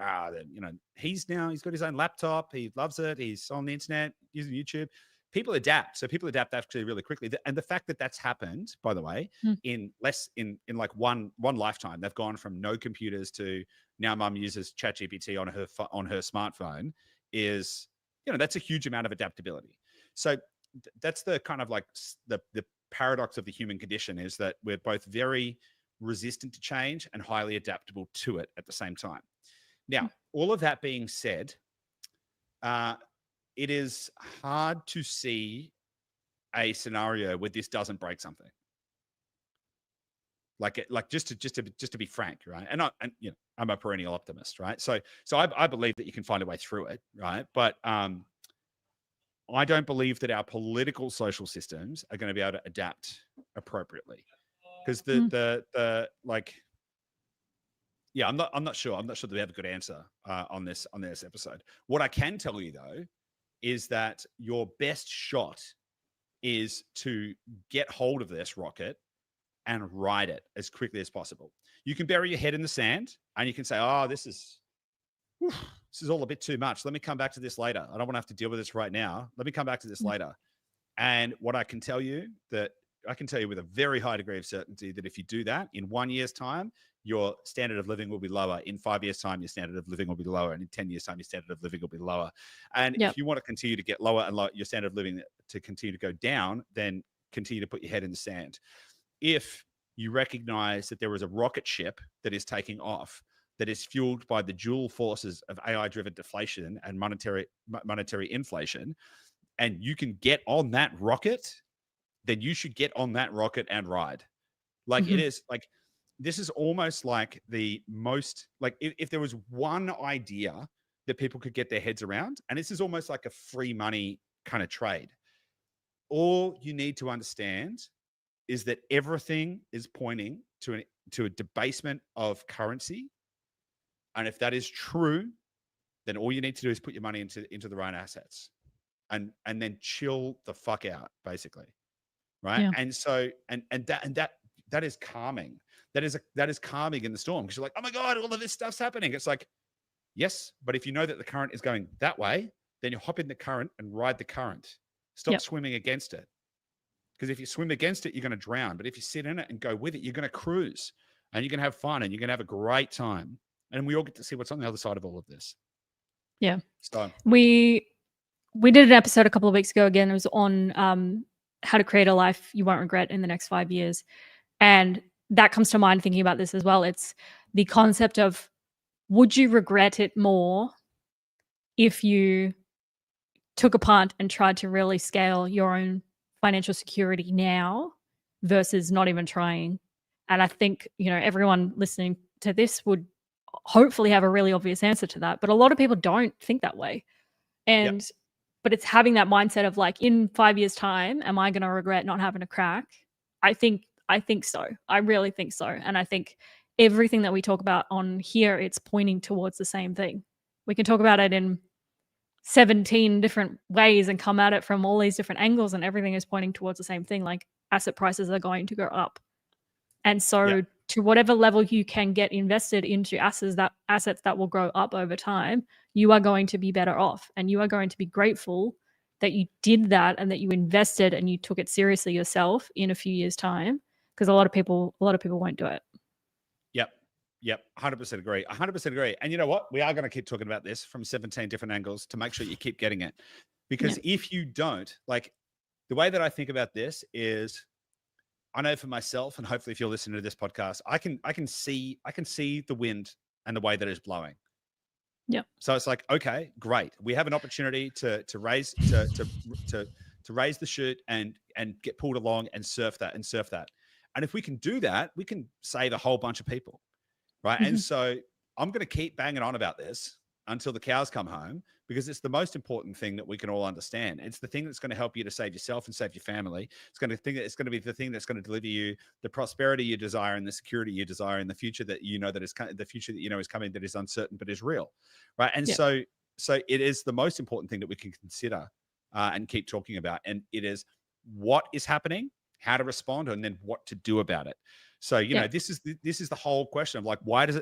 he's got his own laptop. He loves it. He's on the internet using YouTube. People adapt. So people adapt actually really quickly. And the fact that that's happened, by the way, in like one lifetime, they've gone from no computers to now mum uses ChatGPT on her smartphone, is, that's a huge amount of adaptability. So that's the kind of like the paradox of the human condition, is that we're both very resistant to change and highly adaptable to it at the same time. Now, all of that being said, it is hard to see a scenario where this doesn't break something. Like just to be frank, right? And I'm a perennial optimist, right? So I believe that you can find a way through it, right? But I don't believe that our political social systems are going to be able to adapt appropriately, because I'm not sure that we have a good answer on this episode. What I can tell you, though, is that your best shot is to get hold of this rocket and ride it as quickly as possible. You can bury your head in the sand and you can say, oh, this is all a bit too much. Let me come back to this later. I don't want to have to deal with this right now. Let me come back to this later. And what I can tell you with a very high degree of certainty, that if you do that, in 1 year's time, your standard of living will be lower. In 5 years' time, your standard of living will be lower. And in 10 years' time, your standard of living will be lower. And if you want to continue to get lower and your standard of living to continue to go down, then continue to put your head in the sand. If you recognize that there is a rocket ship that is taking off, that is fueled by the dual forces of AI-driven deflation and monetary inflation, and you can get on that rocket, then you should get on that rocket and ride. Like, it is like, this is almost like the most, like, if there was one idea that people could get their heads around, and this is almost like a free money kind of trade. All you need to understand is that everything is pointing to a debasement of currency. And if that is true, then all you need to do is put your money into the right assets, and then chill the fuck out, basically. right? Yeah. And so, that is calming. That is calming in the storm, because you're like, oh my God, all of this stuff's happening. It's like, yes, but if you know that the current is going that way, then you hop in the current and ride the current. Stop swimming against it. Because if you swim against it, you're going to drown. But if you sit in it and go with it, you're going to cruise, and you're going to have fun, and you're going to have a great time. And we all get to see what's on the other side of all of this. Yeah. So we did an episode a couple of weeks ago. Again, it was on how to create a life you won't regret in the next 5 years. And that comes to mind thinking about this as well. It's the concept of, would you regret it more if you took a punt and tried to really scale your own financial security now versus not even trying? And I think, everyone listening to this would hopefully have a really obvious answer to that. But a lot of people don't think that way. And but it's having that mindset of like, in 5 years' time, am I going to regret not having a crack? I think so. I really think so. And I think everything that we talk about on here, it's pointing towards the same thing. We can talk about it in 17 different ways and come at it from all these different angles, and everything is pointing towards the same thing. Like, asset prices are going to go up. And so to whatever level you can get invested into assets that will grow up over time, you are going to be better off, and you are going to be grateful that you did that and that you invested and you took it seriously yourself in a few years' time, because a lot of people won't do it. Yep. 100% agree. 100% agree. And you know what? We are going to keep talking about this from 17 different angles to make sure you keep getting it. Because if you don't, like, the way that I think about this is, I know for myself, and hopefully if you're listening to this podcast, I can see the wind and the way that it's blowing. Yeah. So it's like, okay, great. We have an opportunity to raise raise the chute and get pulled along and surf that. And if we can do that, we can save a whole bunch of people. Right. And so I'm going to keep banging on about this until the cows come home, because it's the most important thing that we can all understand. It's the thing that's going to help you to save yourself and save your family. It's going to be the thing that's going to deliver you the prosperity you desire and the security you desire in the future that the future that is coming, that is uncertain but is real. Right. And so it is the most important thing that we can consider and keep talking about. And it is what is happening, how to respond, and then what to do about it. So, this is the whole question of like, why does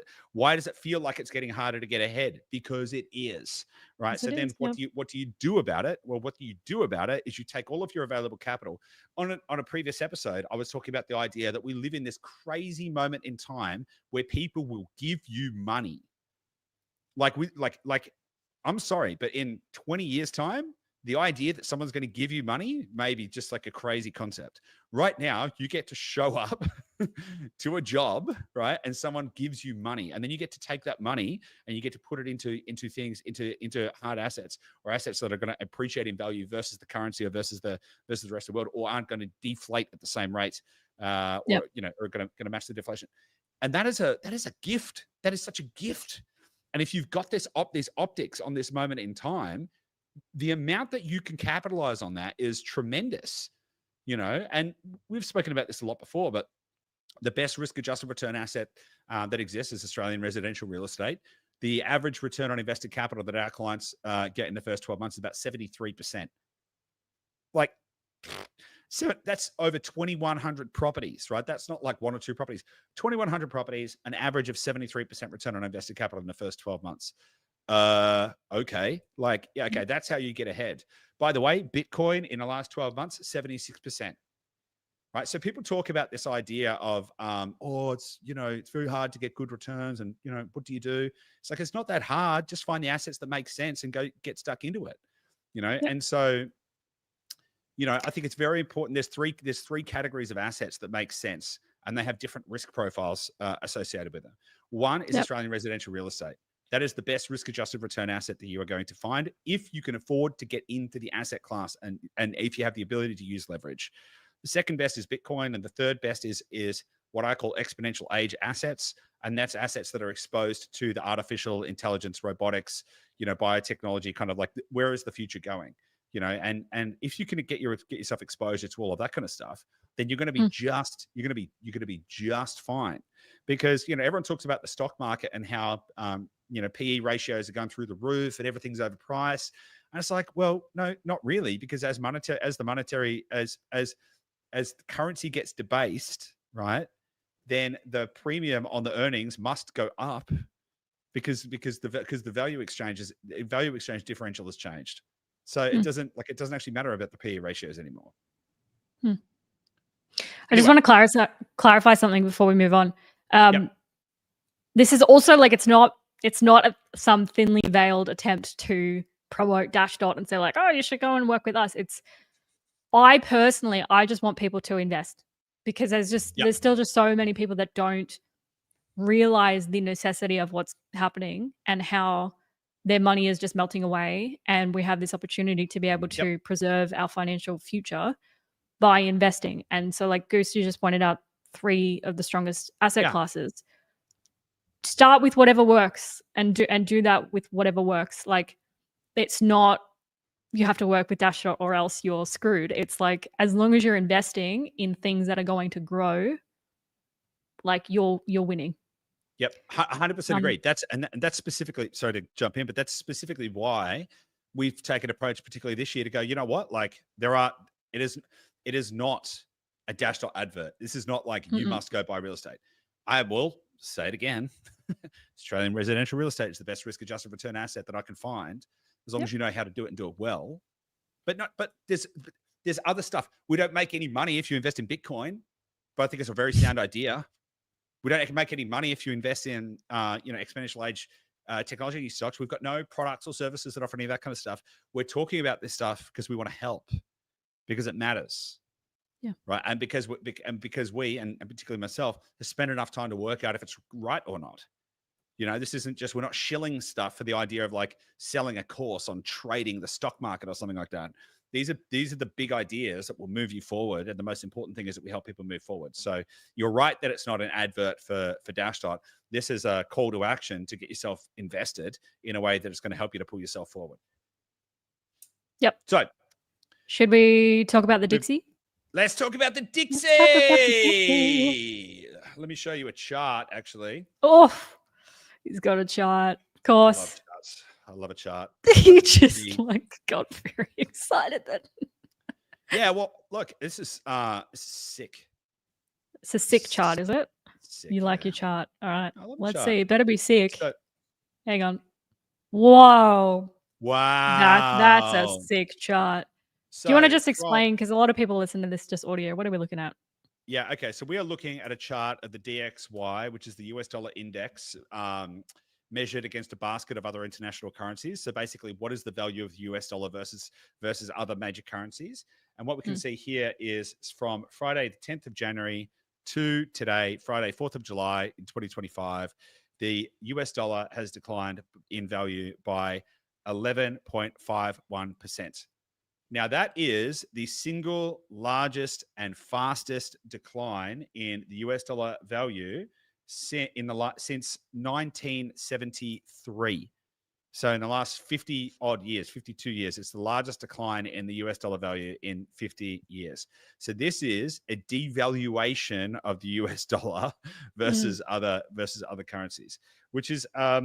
it feel like it's getting harder to get ahead? Because it is, right? Yes, so then what do you do about it? Well, what you do about it is you take all of your available capital. On a previous episode, I was talking about the idea that we live in this crazy moment in time where people will give you money. Like I'm sorry, but in 20 years' time, the idea that someone's going to give you money may be just like a crazy concept. Right now, you get to show up to a job, right? And someone gives you money, and then you get to take that money and you get to put it into hard assets, or assets that are going to appreciate in value versus the currency, or versus the rest of the world, or aren't going to deflate at the same rate, or are going to match the deflation. And that is a gift. That is such a gift. And if you've got these optics on this moment in time, the amount that you can capitalize on that is tremendous, and we've spoken about this a lot before, but the best risk-adjusted return asset that exists is Australian residential real estate. The average return on invested capital that our clients get in the first 12 months is about 73%. Like, so that's over 2,100 properties, right? That's not like one or two properties. 2,100 properties, an average of 73% return on invested capital in the first 12 months. Okay. That's how you get ahead. By the way, Bitcoin in the last 12 months, 76%. Right. So people talk about this idea of, it's very hard to get good returns, and, what do you do? It's like, it's not that hard. Just find the assets that make sense and go get stuck into it, And so, I think it's very important. There's three categories of assets that make sense, and they have different risk profiles associated with them. One is Australian residential real estate. That is the best risk-adjusted return asset that you are going to find if you can afford to get into the asset class, and if you have the ability to use leverage. The second best is Bitcoin, and the third best is what I call exponential age assets, and that's assets that are exposed to the artificial intelligence, robotics, biotechnology, kind of like where is the future going, and if you can get yourself exposure to all of that kind of stuff, then you're going to be you're going to be just fine, because everyone talks about the stock market and how PE ratios are going through the roof and everything's overpriced. And it's like, well, no, not really, because as as currency gets debased, right, then the premium on the earnings must go up because the value exchange differential has changed. So it doesn't actually matter about the PE ratios anymore. I just want to clarify something before we move on. This is also like it's not some thinly veiled attempt to promote Dashdot and say like, oh, you should go and work with us. I just want people to invest, because there's still just so many people that don't realize the necessity of what's happening and how their money is just melting away, and we have this opportunity to be able to preserve our financial future by investing. And so, like Goose, you just pointed out 3 of the strongest asset classes. Start with whatever works and do that with whatever works. Like, it's not you have to work with Dashdot or else you're screwed. It's like, as long as you're investing in things that are going to grow, like you're winning. Yep, 100% agree. That's specifically, sorry to jump in, but that's specifically why we've taken an approach, particularly this year, to go, you know what, like it is not a Dashdot advert. This is not like you must go buy real estate. I will say it again. Australian residential real estate is the best risk-adjusted return asset that I can find, as long as you know how to do it and do it well. But there's other stuff. We don't make any money if you invest in Bitcoin, but I think it's a very sound idea. We don't make any money if you invest in exponential age technology stocks. We've got no products or services that offer any of that kind of stuff. We're talking about this stuff because we want to help, because it matters. Yeah. Right. And because we, and particularly myself, have spent enough time to work out if it's right or not. You know, this isn't just, we're not shilling stuff for the idea of like selling a course on trading the stock market or something like that. These are the big ideas that will move you forward. And the most important thing is that we help people move forward. So you're right that it's not an advert for Dashdot. This is a call to action to get yourself invested in a way that is going to help you to pull yourself forward. Yep. So should we talk about the Dixie? Let's talk about the Dixie. Let me show you a chart, actually. Oh, he's got a chart. Of course. I love a chart. You just got very excited then. Yeah, well, look, this is sick. It's a sick chart, is it? Sick, you like your chart. All right. Let's see. It better be sick. So, hang on. Whoa. Wow. That's a sick chart. So, do you want to just explain? Because a lot of people listen to this just audio. What are we looking at? Yeah, okay. So we are looking at a chart of the DXY, which is the US dollar index, measured against a basket of other international currencies. So basically, what is the value of the US dollar versus other major currencies? And what we can see here is from Friday, the 10th of January to today, Friday, 4th of July in 2025, the US dollar has declined in value by 11.51%. Now, that is the single largest and fastest decline in the US dollar value since 1973. So in the last 50 odd years, 52 years, it's the largest decline in the US dollar value in 50 years. So this is a devaluation of the US dollar versus other currencies, which is a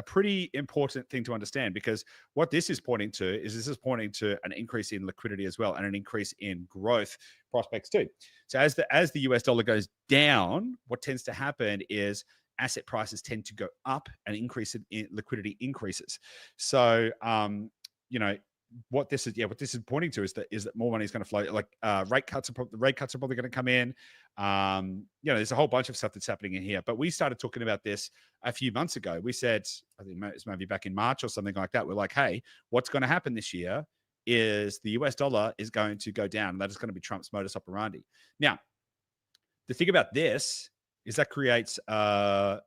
pretty important thing to understand, because what this is pointing to is an increase in liquidity as well, and an increase in growth prospects too. So as the US dollar goes down, what tends to happen is asset prices tend to go up and increase in liquidity increases. So what this is pointing to is that more money is going to flow. Like rate cuts are probably going to come in. There's a whole bunch of stuff that's happening in here. But we started talking about this a few months ago. We said, I think it's maybe back in March or something like that. We're like, hey, what's going to happen this year is the US dollar is going to go down. And that is going to be Trump's modus operandi. Now, the thing about this is that creates what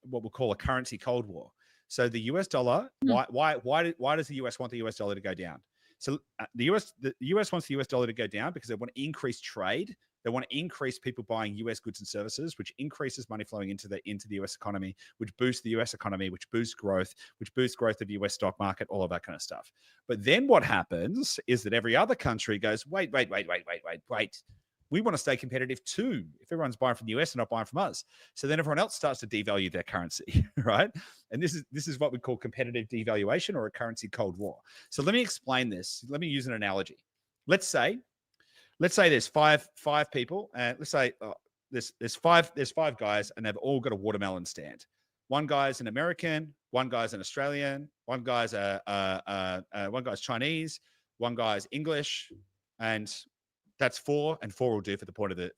we'll call a currency cold war. So the US dollar, why does the US want the US dollar to go down? So the US wants the US dollar to go down because they want to increase trade. They want to increase people buying US goods and services, which increases money flowing into the US economy, which boosts the US economy, which boosts growth of the US stock market, all of that kind of stuff. But then what happens is that every other country goes, wait. We want to stay competitive too. If everyone's buying from the US and not buying from us, so then everyone else starts to devalue their currency, right? And this is what we call competitive devaluation, or a currency cold war. So let me explain this. Let me use an analogy. Let's say let's say there's five people, and let's say there's five guys, and they've all got a watermelon stand. One guy's an American, one guy's an Australian, one guy's Chinese, one guy's English, and that's 4, and 4 will do for the point of the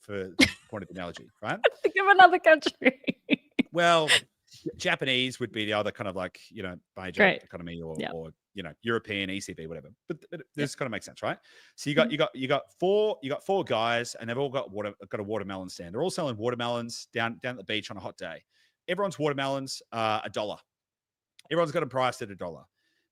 analogy, right? Think of another country. Well, Japanese would be the other kind of like, major economy or European ECB, whatever. But this kind of makes sense, right? So you got four guys, and they've all got a watermelon stand. They're all selling watermelons down at the beach on a hot day. Everyone's watermelons are $1. Everyone's got them priced at $1.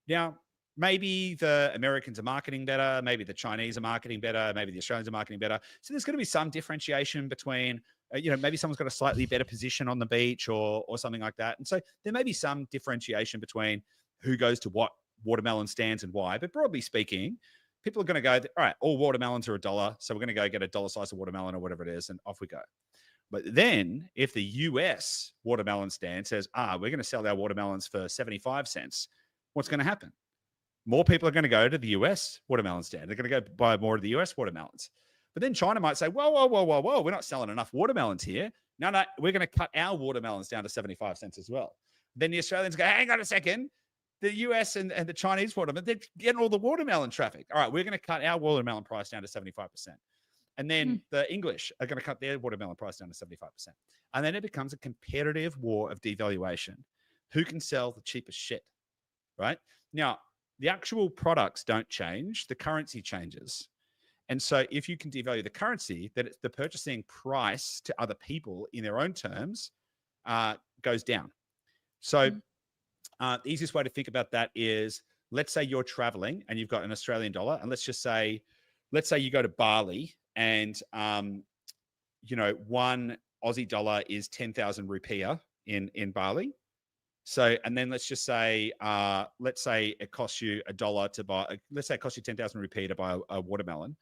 Now, maybe the Americans are marketing better, maybe the Chinese are marketing better, maybe the Australians are marketing better. So there's going to be some differentiation between, maybe someone's got a slightly better position on the beach or something like that. And so there may be some differentiation between who goes to what watermelon stands and why. But broadly speaking, people are going to go, all right, all watermelons are $1. So we're going to go get a $1 slice of watermelon or whatever it is, and off we go. But then if the US watermelon stand says, we're going to sell our watermelons for 75 cents, what's going to happen? More people are going to go to the US watermelon stand. They're going to go buy more of the US watermelons. But then China might say, whoa, we're not selling enough watermelons here. No, we're going to cut our watermelons down to 75 cents as well. Then the Australians go, hang on a second. The US and the Chinese watermelon, they're getting all the watermelon traffic. All right, we're going to cut our watermelon price down to 75%. And then the English are going to cut their watermelon price down to 75%. And then it becomes a competitive war of devaluation. Who can sell the cheapest shit, right? Now, the actual products don't change. The currency changes. And so if you can devalue the currency, then the purchasing price to other people in their own terms goes down. So the easiest way to think about that is, let's say you're traveling and you've got an Australian dollar. And let's say you go to Bali, and, 1 Aussie dollar is 10,000 rupiah in Bali. So, and then let's say it costs you $1 to buy, let's say it costs you 10,000 rupiah to buy a watermelon.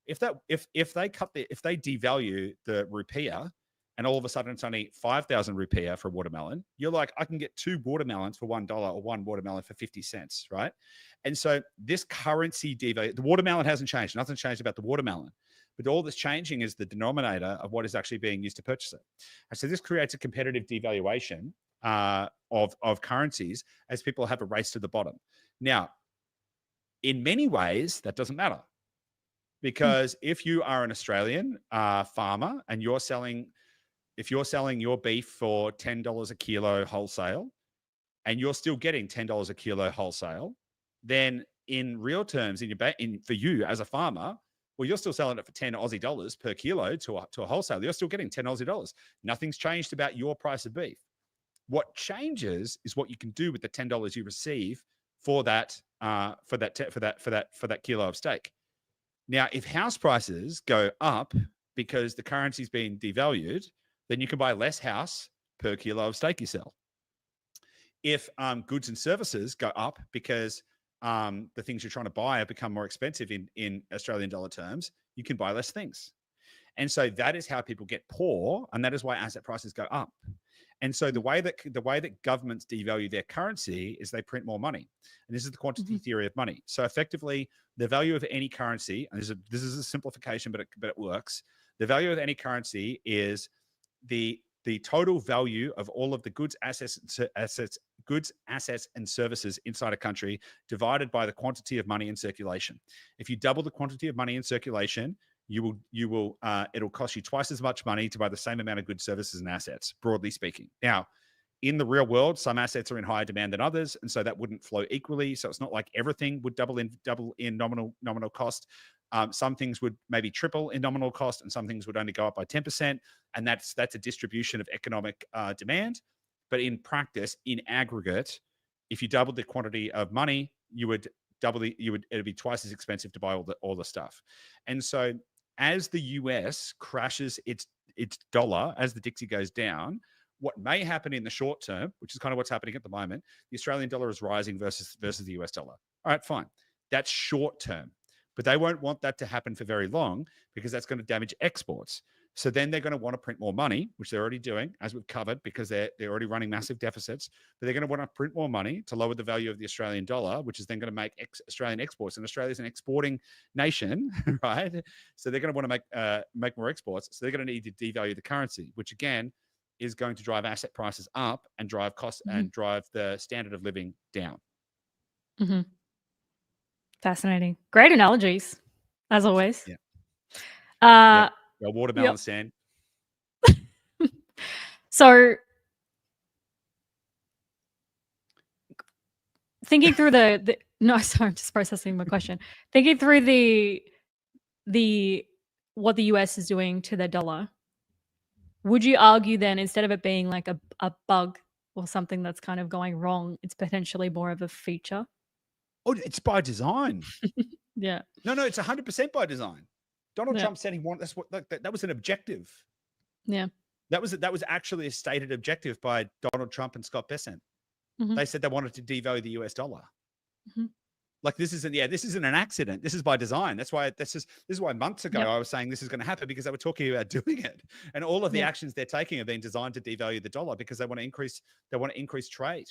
If they devalue the rupiah, and all of a sudden it's only 5,000 rupiah for a watermelon, you're like, I can get 2 watermelons for $1 or 1 watermelon for 50 cents, right? And so this currency devalue, the watermelon hasn't changed. Nothing's changed about the watermelon. But all that's changing is the denominator of what is actually being used to purchase it. And so this creates a competitive devaluation of currencies as people have a race to the bottom. Now, in many ways, that doesn't matter. Because if you are an Australian farmer and if you're selling your beef for $10 a kilo wholesale, and you're still getting $10 a kilo wholesale, then in real terms, for you as a farmer, well, you're still selling it for 10 Aussie dollars per kilo to a wholesale. You're still getting 10 Aussie dollars. Nothing's changed about your price of beef. What changes is what you can do with the $10 you receive for that kilo of steak. Now, if house prices go up because the currency's been devalued, then you can buy less house per kilo of steak you sell. If goods and services go up because the things you're trying to buy have become more expensive in Australian dollar terms, you can buy less things. And so that is how people get poor, and that is why asset prices go up. And so the way that governments devalue their currency is they print more money. And this is the quantity theory of money. So effectively, the value of any currency, and this is a simplification, but it works. The value of any currency is the total value of all of the goods, assets, and services inside a country divided by the quantity of money in circulation. If you double the quantity of money in circulation, it'll cost you twice as much money to buy the same amount of goods, services, and assets, broadly speaking. Now, in the real world, some assets are in higher demand than others, and so that wouldn't flow equally. So it's not like everything would double in nominal cost. Some things would maybe triple in nominal cost, and some things would only go up by 10%. And that's a distribution of economic demand. But in practice, in aggregate, if you doubled the quantity of money, it'd be twice as expensive to buy all the stuff. And so as the US crashes its dollar, as the Dixie goes down, what may happen in the short term, which is kind of what's happening at the moment, the Australian dollar is rising versus the US dollar. All right, fine. That's short term. But they won't want that to happen for very long, because that's going to damage exports. So then they're going to want to print more money, which they're already doing, as we've covered, because they're already running massive deficits. But they're going to want to print more money to lower the value of the Australian dollar, which is then going to make Australian exports. And Australia is an exporting nation, right? So they're going to want to make more exports. So they're going to need to devalue the currency, which again is going to drive asset prices up and drive costs and drive the standard of living down. Fascinating. Great analogies, as always. Yeah. Watermelon stand. So thinking through no, sorry, I'm just processing my question. Thinking through what the US is doing to the dollar, would you argue then, instead of it being like a bug or something that's kind of going wrong, it's potentially more of a feature? Oh, it's by design. Yeah. No, it's 100% by design. Donald Trump said he wanted, that was an objective. Yeah. That was actually a stated objective by Donald Trump and Scott Bessent. They said they wanted to devalue the US dollar. Like this isn't an accident. This is by design. This is why months ago I was saying this is going to happen, because they were talking about doing it. And all of the actions they're taking have been designed to devalue the dollar because they want to increase trade.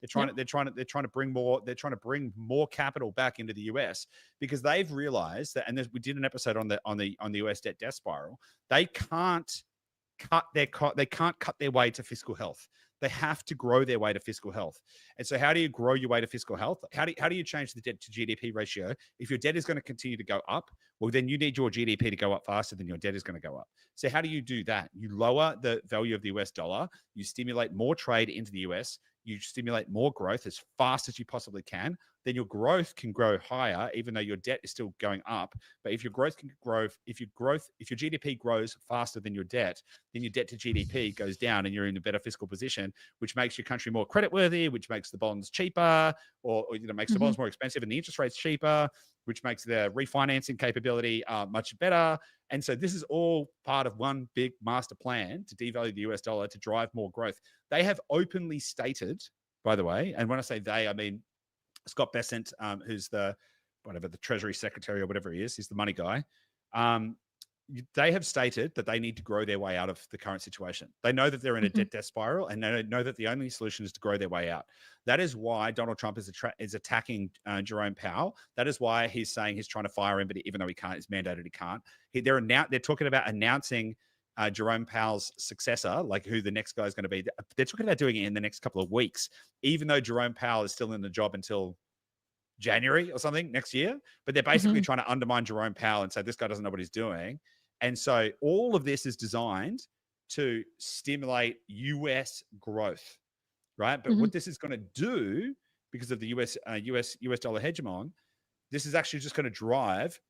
They're trying to bring more capital back into the US, because they've realized that, and we did an episode on the US debt spiral. They can't cut their way to fiscal health. They have to grow their way to fiscal health. And so how do you grow your way to fiscal health? How do you change the debt to GDP ratio? If your debt is going to continue to go up, well, then you need your GDP to go up faster than your debt is going to go up. So how do you do that? You lower the value of the US dollar. You stimulate more trade into the US. You stimulate more growth as fast as you possibly can. Then your growth can grow higher, even though your debt is still going up. But if your growth can grow, if your GDP grows faster than your debt, then your debt to GDP goes down, and you're in a better fiscal position, which makes your country more creditworthy, which makes the bonds cheaper, or makes the bonds more expensive and the interest rates cheaper, which makes the refinancing capability much better. And so this is all part of one big master plan to devalue the US dollar to drive more growth. They have openly stated, by the way, and when I say they, I mean Scott Bessent, who's the Treasury Secretary or whatever he is, he's the money guy. They have stated that they need to grow their way out of the current situation. They know that they're in a debt spiral, and they know that the only solution is to grow their way out. That is why Donald Trump is attacking Jerome Powell. That is why he's saying he's trying to fire him, but even though he can't, it's mandated he can't. They're talking about announcing Jerome Powell's successor, like who the next guy is going to be. They're talking about doing it in the next couple of weeks, even though Jerome Powell is still in the job until January or something next year. But they're basically trying to undermine Jerome Powell and say this guy doesn't know what he's doing. And so all of this is designed to stimulate US growth, right? But what this is going to do, because of the US dollar hegemon, this is actually just going to drive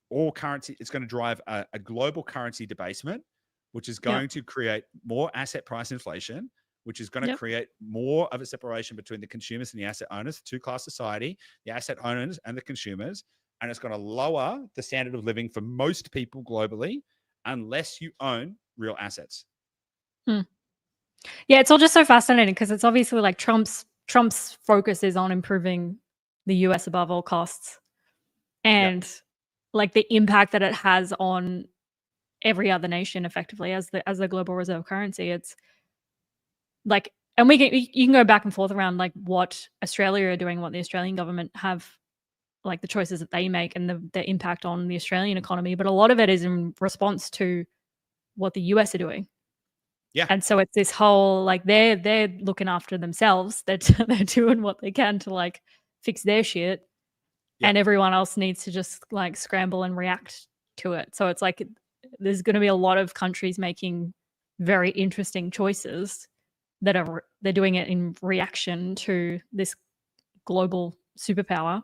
all currency. It's going to drive a global currency debasement, which is going to create more asset price inflation, which is going to create more of a separation between the consumers and the asset owners, two-class society, the asset owners and the consumers. And it's going to lower the standard of living for most people globally unless you own real assets. Yeah, it's all just so fascinating, because it's obviously like Trump's focus is on improving the US above all costs, and like the impact that it has on every other nation effectively as the global reserve currency. It's like, and you can go back and forth around like what Australia are doing, what the Australian government have, like the choices that they make and the impact on the Australian economy. But a lot of it is in response to what the US are doing. Yeah. And so it's this whole, like, they're looking after themselves. They're doing what they can to like fix their shit. Yeah. And everyone else needs to just like scramble and react to it. So it's like, there's going to be a lot of countries making very interesting choices that they're doing it in reaction to this global superpower.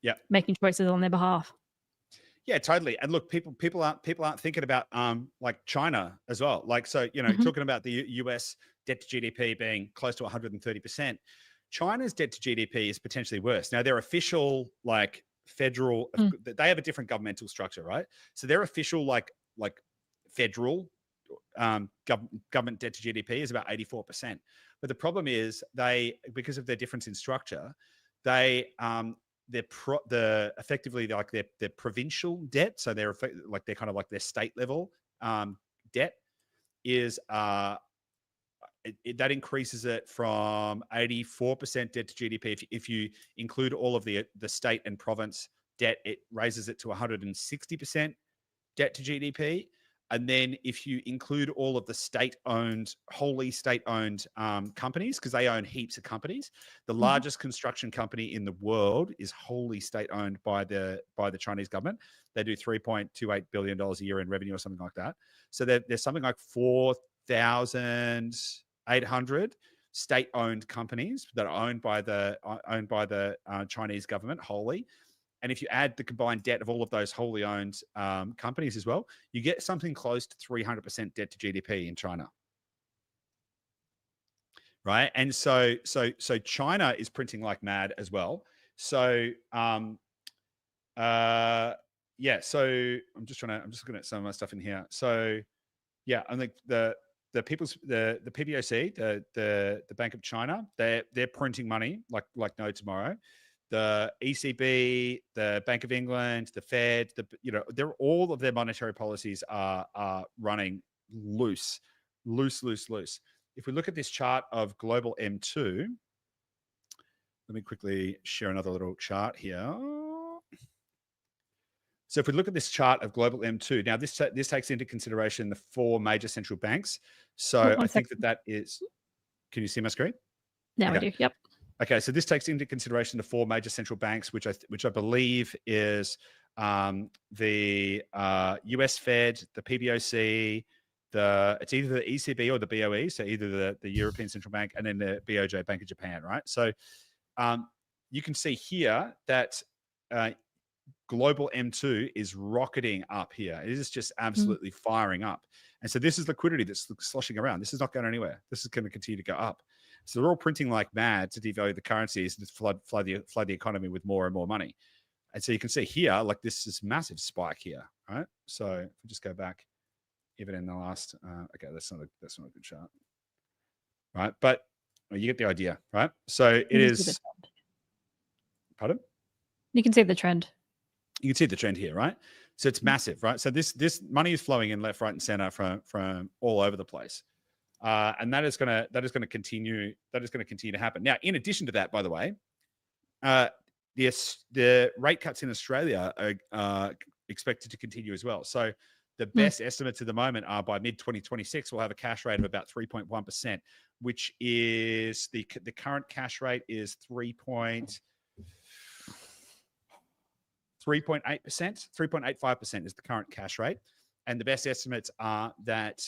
Yeah, making choices on their behalf. Yeah, totally. And look, people aren't thinking about like China as well. Like, so, talking about the US debt to GDP being close to 130%, China's debt to GDP is potentially worse. Now, their official like federal, they have a different governmental structure, right? So their official like federal government debt to GDP is about 84%. But the problem is because of their difference in structure, they're effectively like their provincial debt. So they're kind of like their state level debt is that increases it from 84% debt to GDP. If you include all of the state and province debt, it raises it to 160% debt to GDP. And then if you include all of the wholly state-owned companies, because they own heaps of companies, the largest construction company in the world is wholly state-owned by the Chinese government. They do $3.28 billion a year in revenue or something like that. So there's something like 4,800 state-owned companies that are owned by the Chinese government wholly. And if you add the combined debt of all of those wholly owned companies as well, you get something close to 300% debt to GDP in China. Right. And so China is printing like mad as well. So, so I'm just looking at some of my stuff in here. So, yeah, I think the PBOC, the Bank of China, they're printing money like no tomorrow. The ECB, the Bank of England, the Fed, they're all of their monetary policies are running loose. If we look at this chart of global M2, let me quickly share another little chart here. So if we look at this chart of global M2, now this takes into consideration the 4 major central banks. So I think that is, can you see my screen? Now we do, yep. Okay, so this takes into consideration the 4 major central banks, which I believe is the US Fed, the PBOC, it's either the ECB or the BOE, so either the European Central Bank and then the BOJ, Bank of Japan, right? So you can see here that global M2 is rocketing up here. It is just absolutely firing up. And so this is liquidity that's sloshing around. This is not going anywhere. This is going to continue to go up. So they're all printing like mad to devalue the currencies and flood the economy with more and more money. And so you can see here, like this is massive spike here, right? So if we just go back, even in the last, okay, that's not a good chart, right? But you get the idea, right? So it is. Pardon? You can see the trend. You can see the trend here, right? So it's massive, right? So this money is flowing in left, right, and center from all over the place. And that is going to continue to happen. Now, in addition to that, by the way, the rate cuts in Australia are expected to continue as well. So the best estimates at the moment are by mid-2026, we'll have a cash rate of about 3.1%, which is the current cash rate is 3.8%, 3.85% is the current cash rate. And the best estimates are that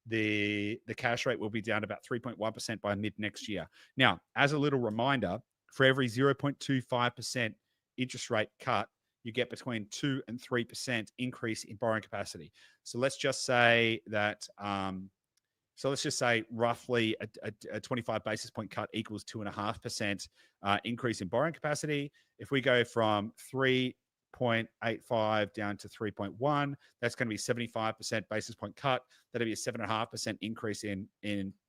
the cash rate will be down about 3.1% by mid next year. Now, as a little reminder, for every 0.25% interest rate cut, you get between 2 and 3% increase in borrowing capacity. So let's just say that, roughly a 25 basis point cut equals 2.5% increase in borrowing capacity. If we go from 3.85 down to 3.1, that's going to be 75% basis point cut. That'll be a 7.5% increase in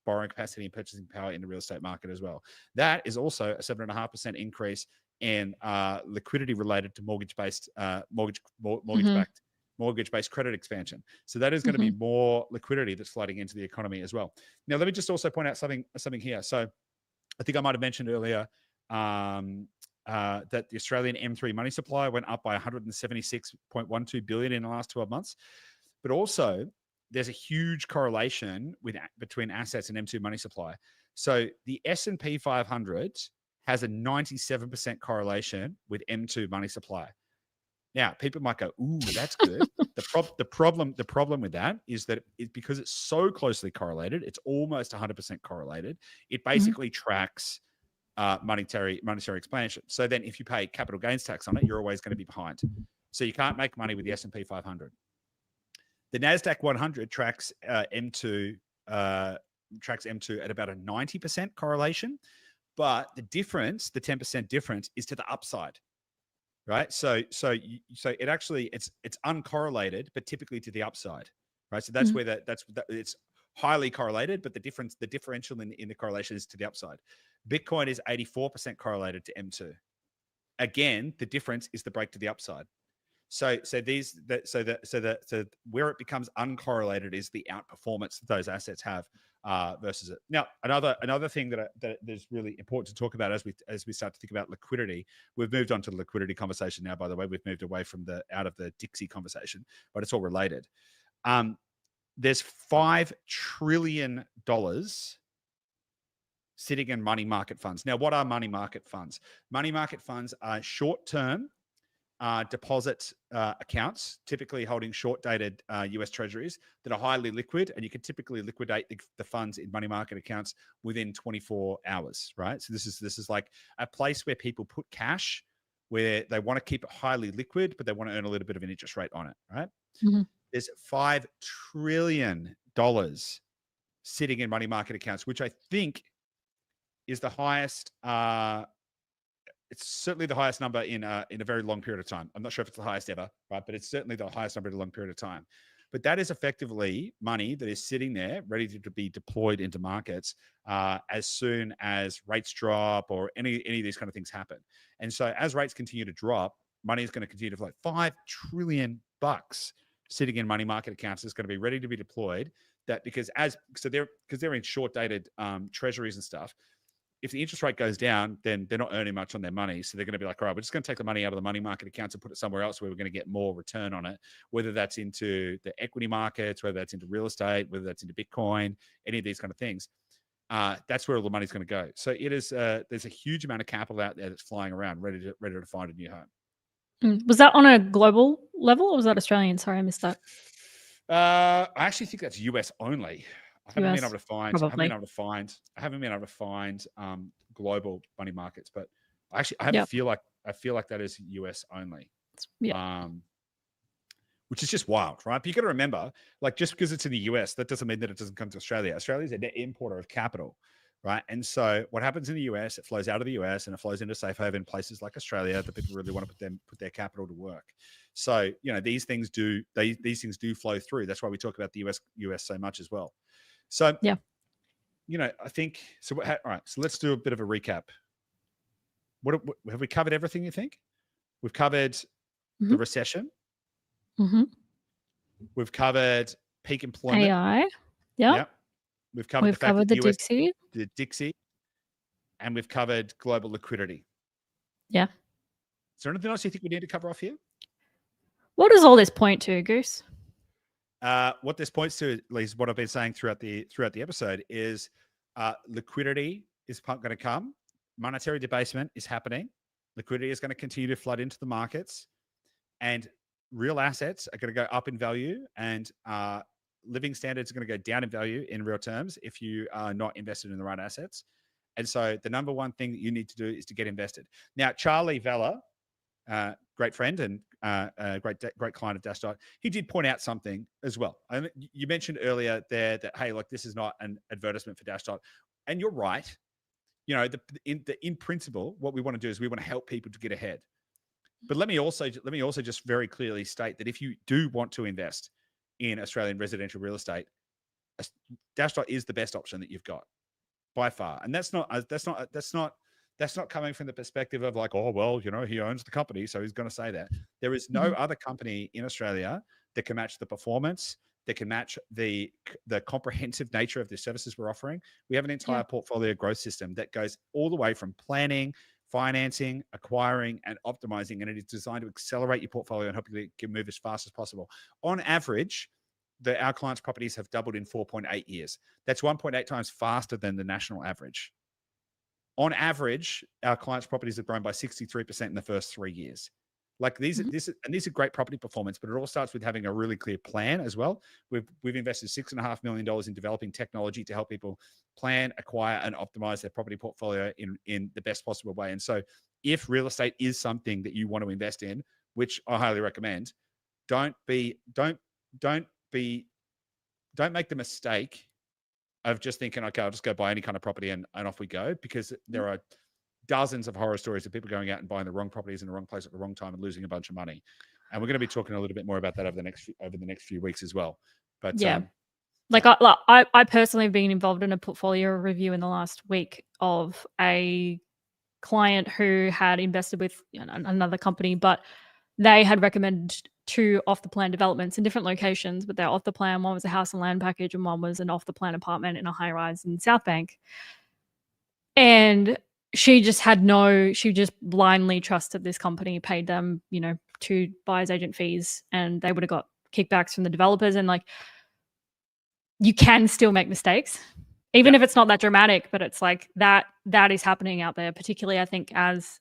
borrowing capacity and purchasing power in the real estate market as well. That is also a 7.5% increase in liquidity related to mortgage-based credit expansion. So that is going to be more liquidity that's flooding into the economy as well. Now, let me just also point out something here. So I think I might have mentioned earlier that the Australian M3 money supply went up by 176.12 billion in the last 12 months. But also, there's a huge correlation between assets and M2 money supply. So the S&P 500 has a 97% correlation with M2 money supply. Now, people might go, "Ooh, that's good." The problem with that is that because it's so closely correlated, it's almost 100% correlated. It basically tracks monetary expansion. So then, if you pay capital gains tax on it, you're always going to be behind. So you can't make money with the S&P 500. The Nasdaq 100 tracks M2 at about a 90% correlation. But the difference, the 10% difference, is to the upside, right? So it actually it's uncorrelated, but typically to the upside, right? So that's where it's highly correlated, but the differential in the correlation is to the upside. Bitcoin is 84% correlated to M2. Again, the difference is the break to the upside. So where it becomes uncorrelated is the outperformance that those assets have versus it. Now, another thing that is really important to talk about as we start to think about liquidity. We've moved on to the liquidity conversation now. By the way, we've moved away from out of the Dixie conversation, but it's all related. There's $5 trillion sitting in money market funds. Now, what are money market funds? Money market funds are short-term deposit accounts, typically holding short-dated US Treasuries that are highly liquid, and you can typically liquidate the funds in money market accounts within 24 hours, right? So this is like a place where people put cash where they want to keep it highly liquid, but they want to earn a little bit of an interest rate on it, right? Mm-hmm. There's $5 trillion sitting in money market accounts, which I think is the highest. It's certainly the highest number in a very long period of time. I'm not sure if it's the highest ever, right? But it's certainly the highest number in a long period of time. But that is effectively money that is sitting there ready to be deployed into markets as soon as rates drop or any of these kind of things happen. And so as rates continue to drop, money is going to continue to flow. $5 trillion sitting in money market accounts is going to be ready to be deployed. That because they're in short dated treasuries and stuff. If the interest rate goes down, then they're not earning much on their money. So they're going to be like, all right, we're just going to take the money out of the money market accounts and put it somewhere else where we're going to get more return on it, whether that's into the equity markets, whether that's into real estate, whether that's into Bitcoin, any of these kind of things. That's where all the money's going to go. So it is. There's a huge amount of capital out there that's flying around, ready to find a new home. Was that on a global level or was that Australian? Sorry, I missed that. I actually think that's US only. I haven't been able to find global money markets, but I feel like that is US only. Yeah. Which is just wild, right? But you got to remember, like just because it's in the US, that doesn't mean that it doesn't come to Australia. Australia is a net importer of capital, right? And so what happens in the US, it flows out of the US and it flows into safe haven places like Australia that people really want to put their capital to work. So these things do flow through. That's why we talk about the US so much as well. So, yeah, I think so. All right. So let's do a bit of a recap. What have we covered? Everything you think? We've covered the recession. Mm-hmm. We've covered peak employment. AI. Yeah. We've covered the Dixie. The Dixie. And we've covered global liquidity. Yeah. Is there anything else you think we need to cover off here? What does all this point to, Goose? What this points to, at least what I've been saying throughout the episode, is liquidity is going to come. Monetary debasement is happening. Liquidity is going to continue to flood into the markets, and real assets are going to go up in value, and living standards are going to go down in value in real terms if you are not invested in the right assets. And so the number one thing that you need to do is to get invested. Now, Charlie Vella, great friend and great client of Dashdot, he did point out something as well. You mentioned earlier there that, hey, look, this is not an advertisement for Dashdot, and you're right. In principle, what we want to do is we want to help people to get ahead. But let me also just very clearly state that if you do want to invest in Australian residential real estate, Dashdot is the best option that you've got by far, and that's not coming from the perspective of like, oh, well, he owns the company, so he's going to say that. There is no other company in Australia that can match the performance, that can match the comprehensive nature of the services we're offering. We have an entire portfolio growth system that goes all the way from planning, financing, acquiring, and optimizing, and it is designed to accelerate your portfolio and help you move as fast as possible. On average, our clients' properties have doubled in 4.8 years. That's 1.8 times faster than the national average. On average, our clients' properties have grown by 63% in the first 3 years. Like these are great property performance, but it all starts with having a really clear plan as well. We've invested $6.5 million in developing technology to help people plan, acquire, and optimize their property portfolio in the best possible way. And so, if real estate is something that you want to invest in, which I highly recommend, don't make the mistake of just thinking, okay, I'll just go buy any kind of property and off we go, because there are dozens of horror stories of people going out and buying the wrong properties in the wrong place at the wrong time and losing a bunch of money. And we're going to be talking a little bit more about that over the next few weeks as well. But I personally have been involved in a portfolio review in the last week of a client who had invested with another company, but they had recommended 2 off-the-plan developments in different locations, but they're off the plan. One was a house and land package, and one was an off-the-plan apartment in a high-rise in South Bank. And she just blindly trusted this company, paid them, 2 buyer's agent fees, and they would have got kickbacks from the developers. And like, you can still make mistakes, even if it's not that dramatic, but it's like that is happening out there, particularly I think as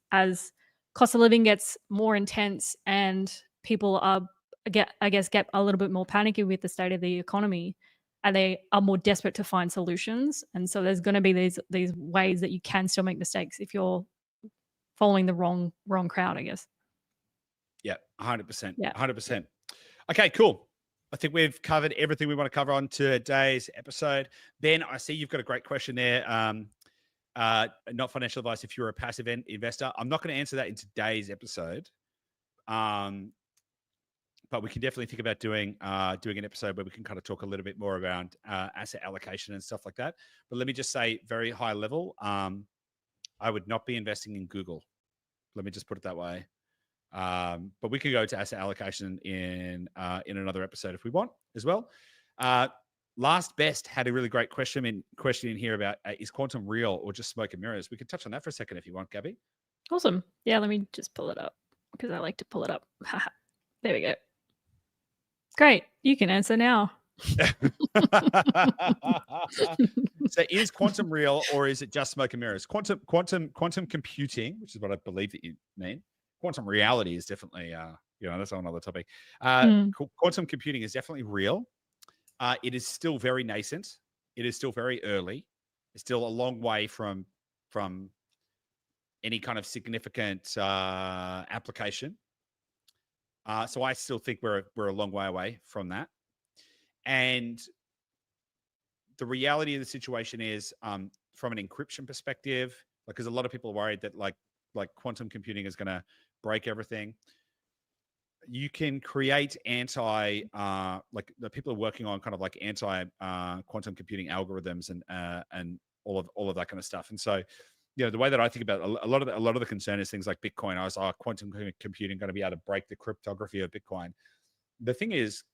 cost of living gets more intense and people get a little bit more panicky with the state of the economy, and they are more desperate to find solutions. And so there's going to be these ways that you can still make mistakes if you're following the wrong crowd, I guess. Yeah, 100%. Yeah. 100%. Okay, cool. I think we've covered everything we want to cover on today's episode. Ben, I see you've got a great question there. Not financial advice if you're a passive investor. I'm not going to answer that in today's episode. But we can definitely think about doing an episode where we can kind of talk a little bit more around asset allocation and stuff like that. But let me just say, very high level, I would not be investing in Google. Let me just put it that way. But we could go to asset allocation in another episode if we want as well. Last Best had a really great question in here about is quantum real or just smoke and mirrors? We could touch on that for a second if you want, Gabby. Awesome. Yeah, let me just pull it up because I like to pull it up. There we go. Great. You can answer now. So is quantum real or is it just smoke and mirrors? Quantum computing, which is what I believe that you mean. Quantum reality is definitely, that's another topic. Quantum computing is definitely real. It is still very nascent. It is still very early. It's still a long way from any kind of significant application. So I still think we're a long way away from that. And the reality of the situation is, from an encryption perspective, because a lot of people are worried that like quantum computing is going to break everything. You can create like the people are working on kind of like anti quantum computing algorithms and all of that kind of stuff. And so, the way that I think about it, a lot of the concern is things like Bitcoin. I was quantum computing going to be able to break the cryptography of Bitcoin. The thing is,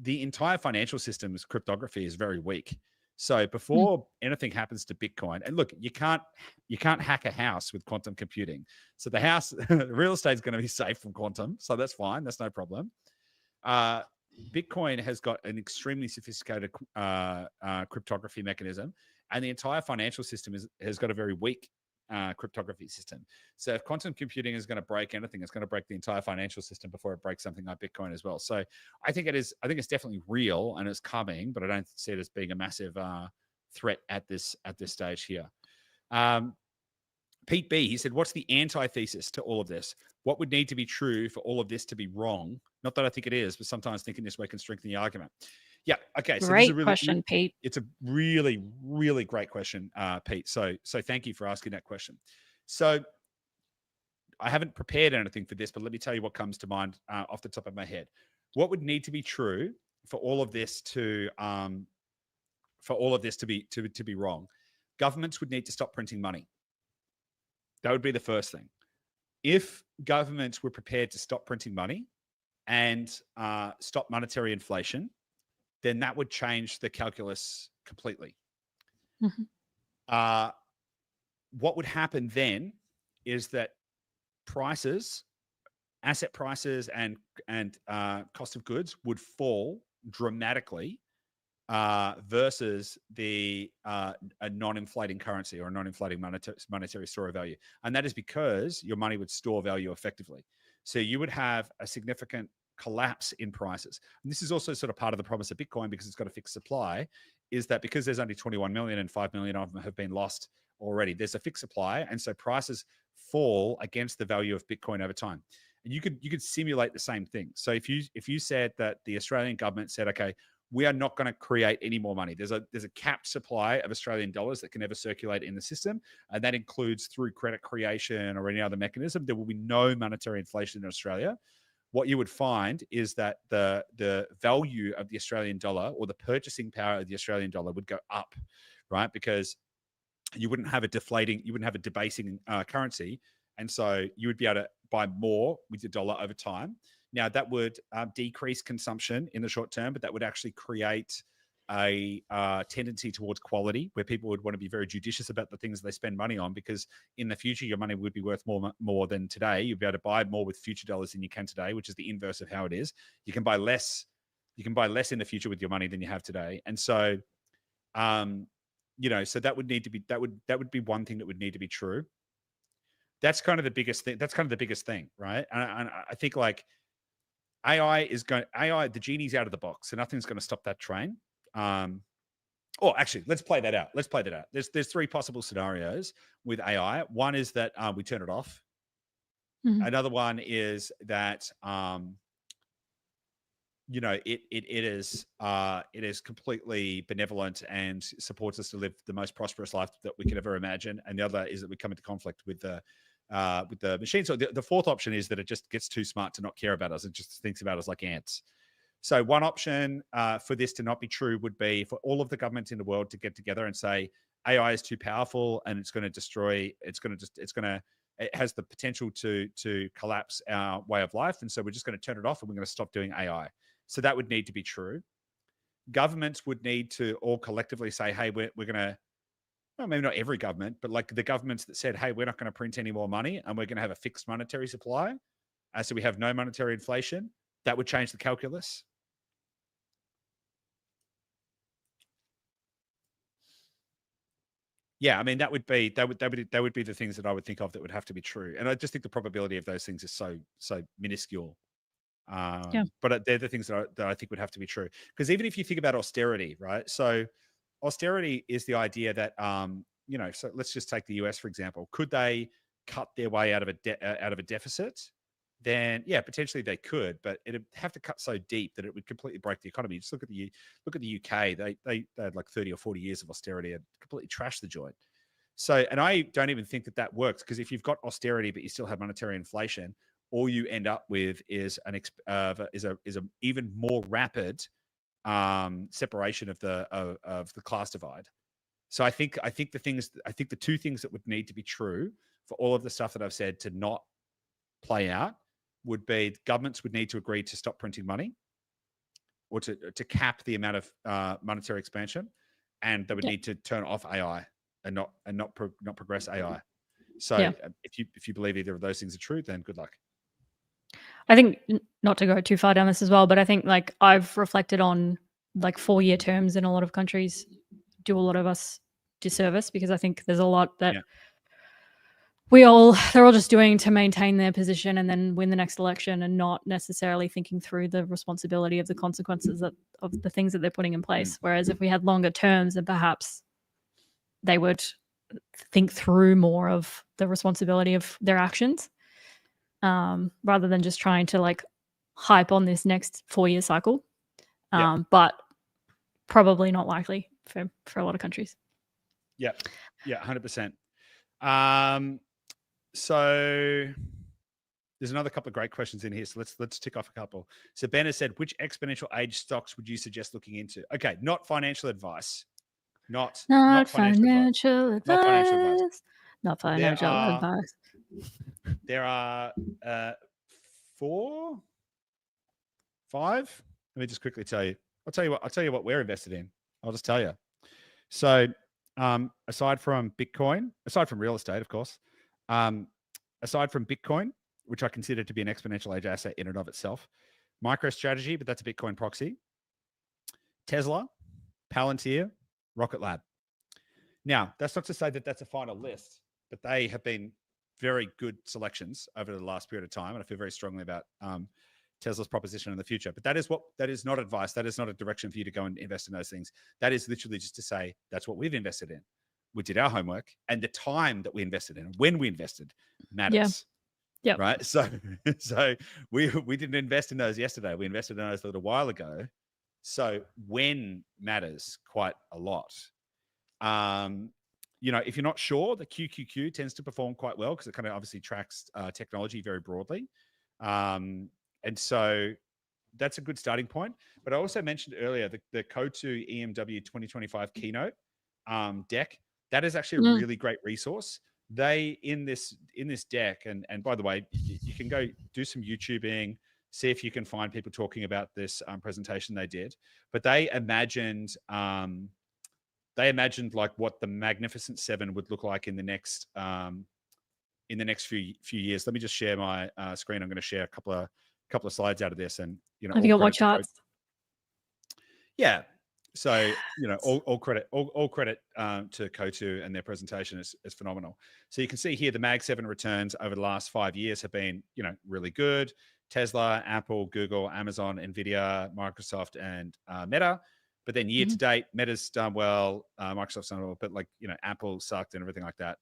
the entire financial system's cryptography is very weak. So before anything happens to Bitcoin, and look, you can't hack a house with quantum computing. So the real estate is going to be safe from quantum. So that's fine. That's no problem. Bitcoin has got an extremely sophisticated cryptography mechanism, and the entire financial system has got a very weak cryptography system. So if quantum computing is going to break anything, it's going to break the entire financial system before it breaks something like Bitcoin as well. So I think it's definitely real and it's coming, but I don't see it as being a massive threat at this stage here. Pete B, he said, what's the antithesis to all of this? What would need to be true for all of this to be wrong? Not that I think it is, but sometimes thinking this way can strengthen the argument. Yeah. Okay. So great question, Pete. It's a really, really great question, Pete. So thank you for asking that question. So I haven't prepared anything for this, but let me tell you what comes to mind off the top of my head. What would need to be true for all of this to be wrong? Governments would need to stop printing money. That would be the first thing. If governments were prepared to stop printing money and stop monetary inflation, then that would change the calculus completely. What would happen then is that asset prices and cost of goods would fall dramatically versus a non-inflating currency or a non-inflating monetary store of value. And that is because your money would store value effectively. So you would have a significant collapse in prices. And this is also sort of part of the promise of Bitcoin, because it's got a fixed supply, is that because there's only 21 million and 5 million of them have been lost already, there's a fixed supply. And so prices fall against the value of Bitcoin over time. And you could simulate the same thing. So if you said that the Australian government said, okay, we are not going to create any more money. There's a capped supply of Australian dollars that can never circulate in the system. And that includes through credit creation or any other mechanism. There will be no monetary inflation in Australia. What you would find is that the value of the Australian dollar, or the purchasing power of the Australian dollar, would go up, right? Because you wouldn't have a debasing currency. And so you would be able to buy more with your dollar over time. Now, that would decrease consumption in the short term, but that would actually create a tendency towards quality, where people would want to be very judicious about the things they spend money on, because in the future, your money would be worth more than today. You'd be able to buy more with future dollars than you can today, which is the inverse of how it is. You can buy less in the future with your money than you have today. And so, so that would need to be, that would be one thing that would need to be true. That's kind of the biggest thing. Right. And I think like AI, the genie's out of the box, so nothing's going to stop that train. Actually, let's play that out. There's three possible scenarios with AI. One is that we turn it off. Mm-hmm. Another one is that it is completely benevolent and supports us to live the most prosperous life that we could ever imagine. And the other is that we come into conflict with the machine. So the fourth option is that it just gets too smart to not care about us. It just thinks about us like ants. So one option for this to not be true would be for all of the governments in the world to get together and say AI is too powerful and it's going to destroy. It has the potential to collapse our way of life, and so we're just going to turn it off and we're going to stop doing AI. So that would need to be true. Governments would need to all collectively say, hey, we're going to, well, maybe not every government, but like the governments that said, hey, we're not going to print any more money and we're going to have a fixed monetary supply. So we have no monetary inflation. That would change the calculus. Yeah, I mean, that would be the things that I would think of that would have to be true. And I just think the probability of those things is so minuscule. But they're the things that I think would have to be true. Because even if you think about austerity, right? So austerity is the idea that, so let's just take the US, for example. Could they cut their way out of a deficit? Then, yeah, potentially they could, but it'd have to cut so deep that it would completely break the economy. Just look at the UK. They had like 30 or 40 years of austerity and completely trashed the joint. So, and I don't even think that works, because if you've got austerity but you still have monetary inflation, all you end up with is an even more rapid separation of the class divide. So I think the two things that would need to be true for all of the stuff that I've said to not play out would be governments would need to agree to stop printing money, or to cap the amount of monetary expansion, and they would need to turn off AI and not progress AI. So if you believe either of those things are true, then good luck. I think, not to go too far down this as well, but I think like I've reflected on like 4-year terms in a lot of countries do a lot of us disservice, because I think there's a lot that they're all just doing to maintain their position and then win the next election, and not necessarily thinking through the responsibility of the consequences of the things that they're putting in place. Whereas if we had longer terms, then perhaps they would think through more of the responsibility of their actions, rather than just trying to like hype on this next 4-year cycle. But probably not likely for a lot of countries. Yeah, 100%. So there's another couple of great questions in here. So let's tick off a couple. So Ben has said, which exponential age stocks would you suggest looking into? Okay, not financial advice. Not financial advice. Not financial advice. There are 4, 5. Let me just quickly tell you. I'll tell you what we're invested in. I'll just tell you. So aside from Bitcoin, aside from real estate, of course, aside from Bitcoin, which I consider to be an exponential age asset in and of itself, MicroStrategy, but that's a Bitcoin proxy, Tesla, Palantir, Rocket Lab. Now, that's not to say that that's a final list, but they have been very good selections over the last period of time, and I feel very strongly about Tesla's proposition in the future. But that is not advice. That is not a direction for you to go and invest in those things. That is literally just to say that's what we've invested in. We did our homework, and the time that we invested in, when we invested, matters. Yeah. Right. So we didn't invest in those yesterday. We invested in those a little while ago. So when matters quite a lot. If you're not sure, the QQQ tends to perform quite well because it kind of obviously tracks technology very broadly. And so that's a good starting point. But I also mentioned earlier the Coatue EMW 2025 keynote deck. That is actually a really great resource. they in this deck, and by the way, you can go do some YouTubing, see if you can find people talking about this presentation they did. But they imagined like what the Magnificent Seven would look like in the next few years. Let me just share my screen. I'm going to share a couple of slides out of this, and have you got more charts? Yeah. So all credit to Kotu, and their presentation is phenomenal. So you can see here the Mag 7 returns over the last 5 years have been really good. Tesla, Apple, Google, Amazon, Nvidia, Microsoft, and Meta. But then year to date, Meta's done well, Microsoft's done well, but Apple sucked and everything like that.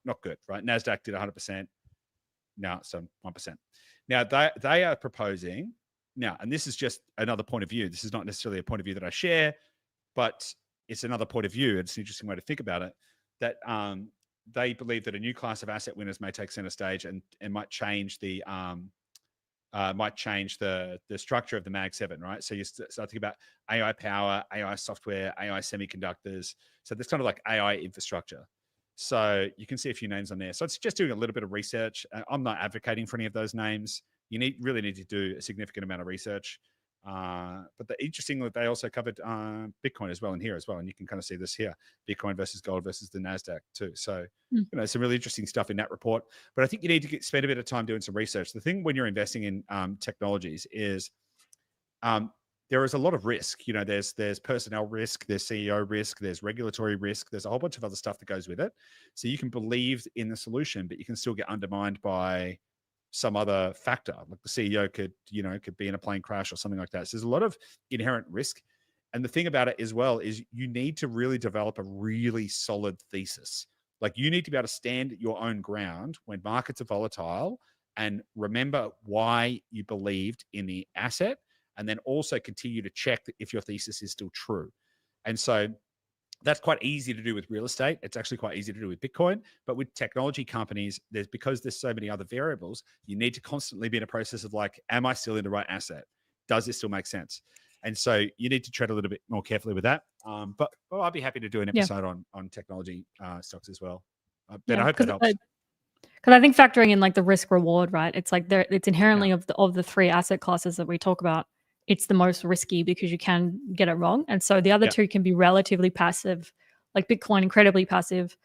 Not good, right? Nasdaq did 100%. Now it's done 1%. Now they are proposing. Now, and this is just another point of view. This is not necessarily a point of view that I share, but it's another point of view. It's an interesting way to think about it, that they believe that a new class of asset winners may take center stage and might change the structure of the Mag 7, right? So you start thinking about AI power, AI software, AI semiconductors. So there's kind of like AI infrastructure. So you can see a few names on there. So it's just doing a little bit of research. I'm not advocating for any of those names. You really need to do a significant amount of research. But interestingly, they also covered Bitcoin as well in here as well. And you can kind of see this here, Bitcoin versus gold versus the NASDAQ too. So, some really interesting stuff in that report. But I think you need to spend a bit of time doing some research. The thing when you're investing in technologies is there is a lot of risk. There's personnel risk, there's CEO risk, there's regulatory risk, there's a whole bunch of other stuff that goes with it. So you can believe in the solution, but you can still get undermined by some other factor. Like the CEO could be in a plane crash or something like that. So there's a lot of inherent risk. And the thing about it as well is you need to really develop a really solid thesis. Like you need to be able to stand your own ground when markets are volatile and remember why you believed in the asset, and then also continue to check if your thesis is still true. And so that's quite easy to do with real estate. It's actually quite easy to do with Bitcoin. But with technology companies, because there's so many other variables, you need to constantly be in a process of like, am I still in the right asset? Does this still make sense? And so you need to tread a little bit more carefully with that. But I'll be happy to do an episode on technology stocks as well. Ben, I hope that helps. Because I think factoring in like the risk reward, right? It's like it's inherently of the three asset classes that we talk about, it's the most risky because you can get it wrong. And so the other two can be relatively passive, like Bitcoin, incredibly passive.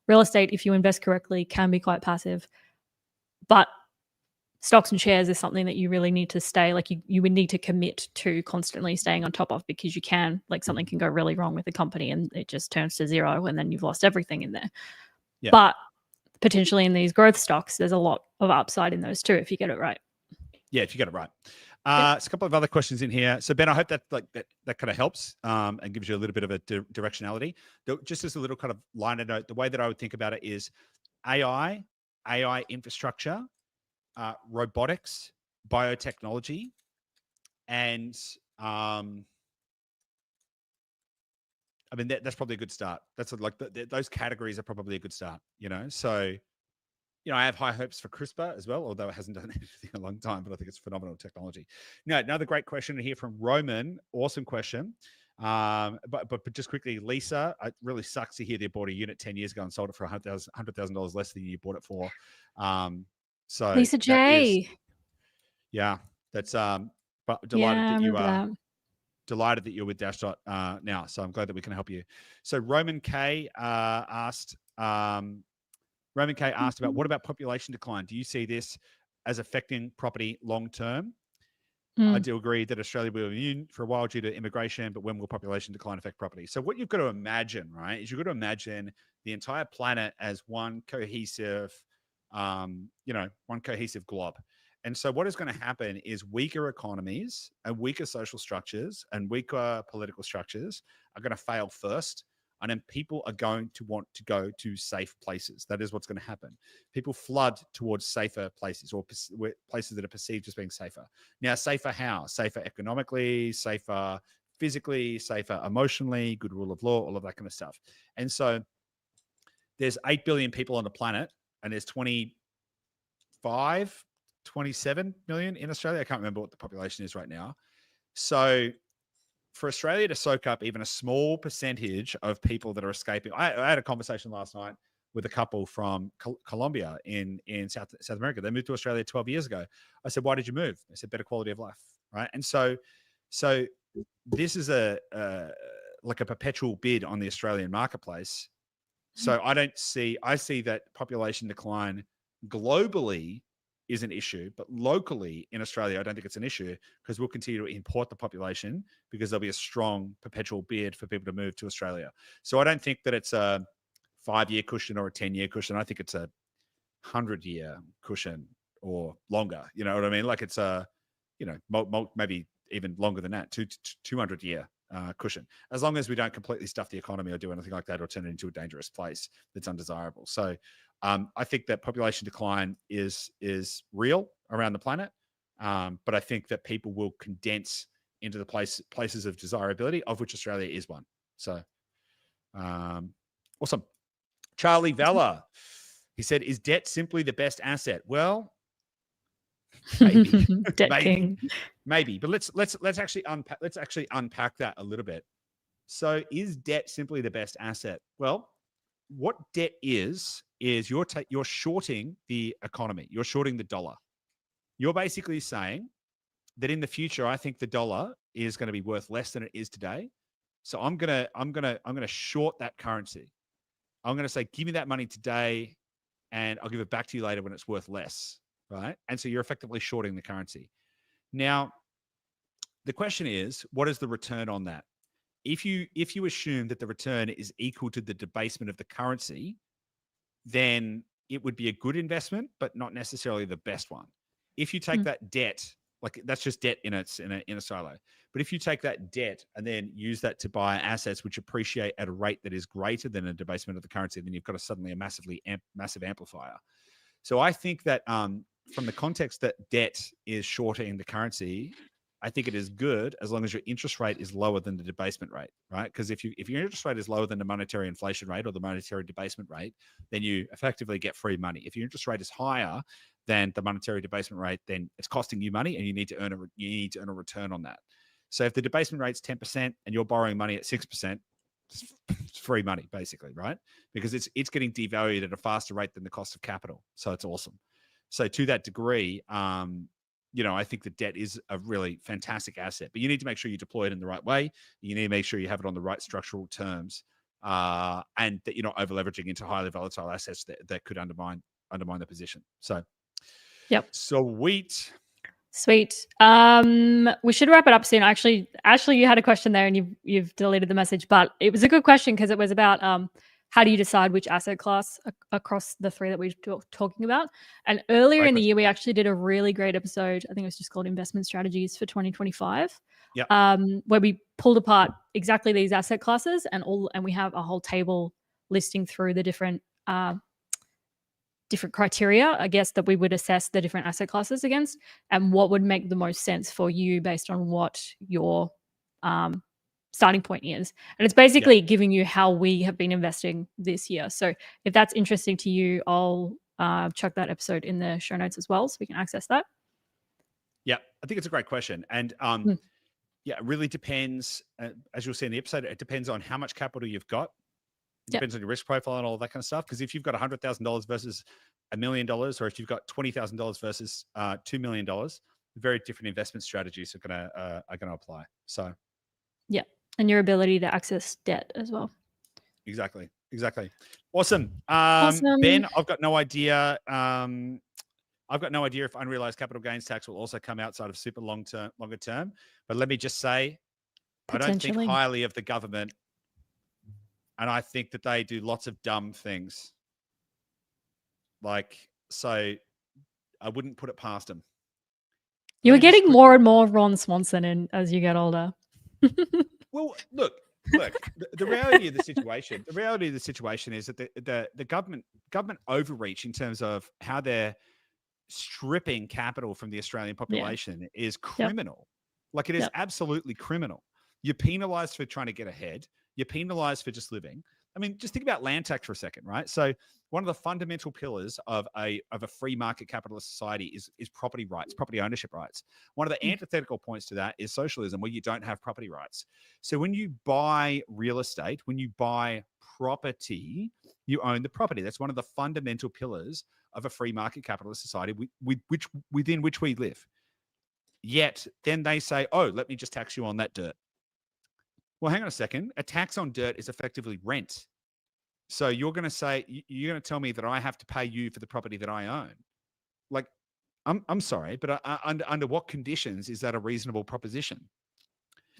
Real estate, if you invest correctly, can be quite passive. But stocks and shares is something that you really need to stay, like you would need to commit to constantly staying on top of, because you can, like something can go really wrong with the company and it just turns to zero and then you've lost everything in there. Yeah. But potentially in these growth stocks, there's a lot of upside in those too, if you get it right. Yeah, if you get it right. There's a couple of other questions in here. So Ben, I hope that kind of helps and gives you a little bit of a directionality. Just as a little kind of liner note, the way that I would think about it is AI infrastructure, robotics, biotechnology, and I mean that's probably a good start. That's like those categories are probably a good start. So. I have high hopes for CRISPR as well, although it hasn't done anything in a long time, but I think it's phenomenal technology. Now, another great question here from Roman. Awesome question. But just quickly, Lisa, it really sucks to hear they bought a unit 10 years ago and sold it for $100,000 less than you bought it for. So Lisa J. That's but delighted delighted that you're with Dashdot now. So I'm glad that we can help you. So Roman K asked about what about population decline? Do you see this as affecting property long term? I do agree that Australia will be immune for a while due to immigration, but when will population decline affect property? So what you've got to imagine, right, is you've got to imagine the entire planet as one cohesive, one cohesive glob. And so what is going to happen is weaker economies and weaker social structures and weaker political structures are going to fail first. And then people are going to want to go to safe places. That is what's going to happen. People flood towards safer places or places that are perceived as being safer. Now, safer how? Safer economically, safer physically, safer emotionally, good rule of law, all of that kind of stuff. And so there's 8 billion people on the planet and there's 27 million in Australia. I can't remember what the population is right now. So for Australia to soak up even a small percentage of people that are escaping, I had a conversation last night with a couple from Colombia in South America. They moved to Australia 12 years ago. I said, why did you move? They said, better quality of life, right? And so this is like a perpetual bid on the Australian marketplace. So I see that population decline globally is an issue, but locally in Australia, I don't think it's an issue because we'll continue to import the population because there'll be a strong perpetual bid for people to move to Australia. So I don't think that it's a 5-year cushion or a 10-year cushion. I think it's a 100-year cushion or longer. You know what I mean? Like it's a, maybe even longer than that, 200-year cushion, as long as we don't completely stuff the economy or do anything like that or turn it into a dangerous place that's undesirable. So I think that population decline is real around the planet, but I think that people will condense into the places of desirability, of which Australia is one. So awesome. Charlie Vella, he said, is debt simply the best asset? Well, maybe. maybe. But let's actually unpack that a little bit. So is debt simply the best asset? Well, what debt is you're shorting the economy. You're shorting the dollar. You're basically saying that in the future, I think the dollar is going to be worth less than it is today. So I'm gonna short that currency. I'm going to say, give me that money today and I'll give it back to you later when it's worth less, right? And so you're effectively shorting the currency. Now, the question is, what is the return on that? If you assume that the return is equal to the debasement of the currency, then it would be a good investment, but not necessarily the best one. If you take that debt, like that's just debt in a silo. But if you take that debt and then use that to buy assets which appreciate at a rate that is greater than a debasement of the currency, then you've got suddenly a massive amplifier. So I think that from the context that debt is shorting the currency, I think it is good as long as your interest rate is lower than the debasement rate, right? Because if your interest rate is lower than the monetary inflation rate or the monetary debasement rate, then you effectively get free money. If your interest rate is higher than the monetary debasement rate, then it's costing you money, and you need to earn a return on that. So if the debasement rate's 10% and you're borrowing money at 6%, it's free money basically, right? Because it's getting devalued at a faster rate than the cost of capital. So it's awesome. So to that degree, I think the debt is a really fantastic asset, but you need to make sure you deploy it in the right way. You need to make sure you have it on the right structural terms, and that you're not over leveraging into highly volatile assets that could undermine the position. So, yep. Sweet. We should wrap it up soon. Actually, Ashley, you had a question there, and you've deleted the message, but it was a good question because it was about how do you decide which asset class across the three that we're talking about? And earlier in the year, we actually did a really great episode. I think it was just called Investment Strategies for 2025. Yep. Where we pulled apart exactly these asset classes and we have a whole table listing through the different criteria, I guess, that we would assess the different asset classes against and what would make the most sense for you based on what your starting point is. And it's basically giving you how we have been investing this year. So if that's interesting to you, I'll chuck that episode in the show notes as well so we can access that. Yeah, I think it's a great question. And it really depends, as you'll see in the episode, it depends on how much capital you've got. It depends on your risk profile and all that kind of stuff. Because if you've got $100,000 versus $1 million, or if you've got $20,000 versus $2 million, very different investment strategies are gonna apply. So, yeah, and your ability to access debt as well. Exactly. Awesome. Ben, I've got no idea. I've got no idea if unrealized capital gains tax will also come outside of super longer term. But let me just say, I don't think highly of the government. And I think that they do lots of dumb things. So I wouldn't put it past them. You're getting more and more Ron Swanson in as you get older. Well, look, the reality of the situation is that the government overreach in terms of how they're stripping capital from the Australian population is criminal. Like it is absolutely criminal. You're penalized for trying to get ahead. You're penalized for just living. I mean, just think about land tax for a second, right? So one of the fundamental pillars of a free market capitalist society is property rights, property ownership rights. One of the antithetical points to that is socialism, where you don't have property rights. So when you buy real estate, when you buy property, you own the property. That's one of the fundamental pillars of a free market capitalist society within which we live. Yet then they say, oh, let me just tax you on that dirt. Well, hang on a second. A tax on dirt is effectively rent. So you're going to tell me that I have to pay you for the property that I own. Like, I'm sorry, but under what conditions is that a reasonable proposition?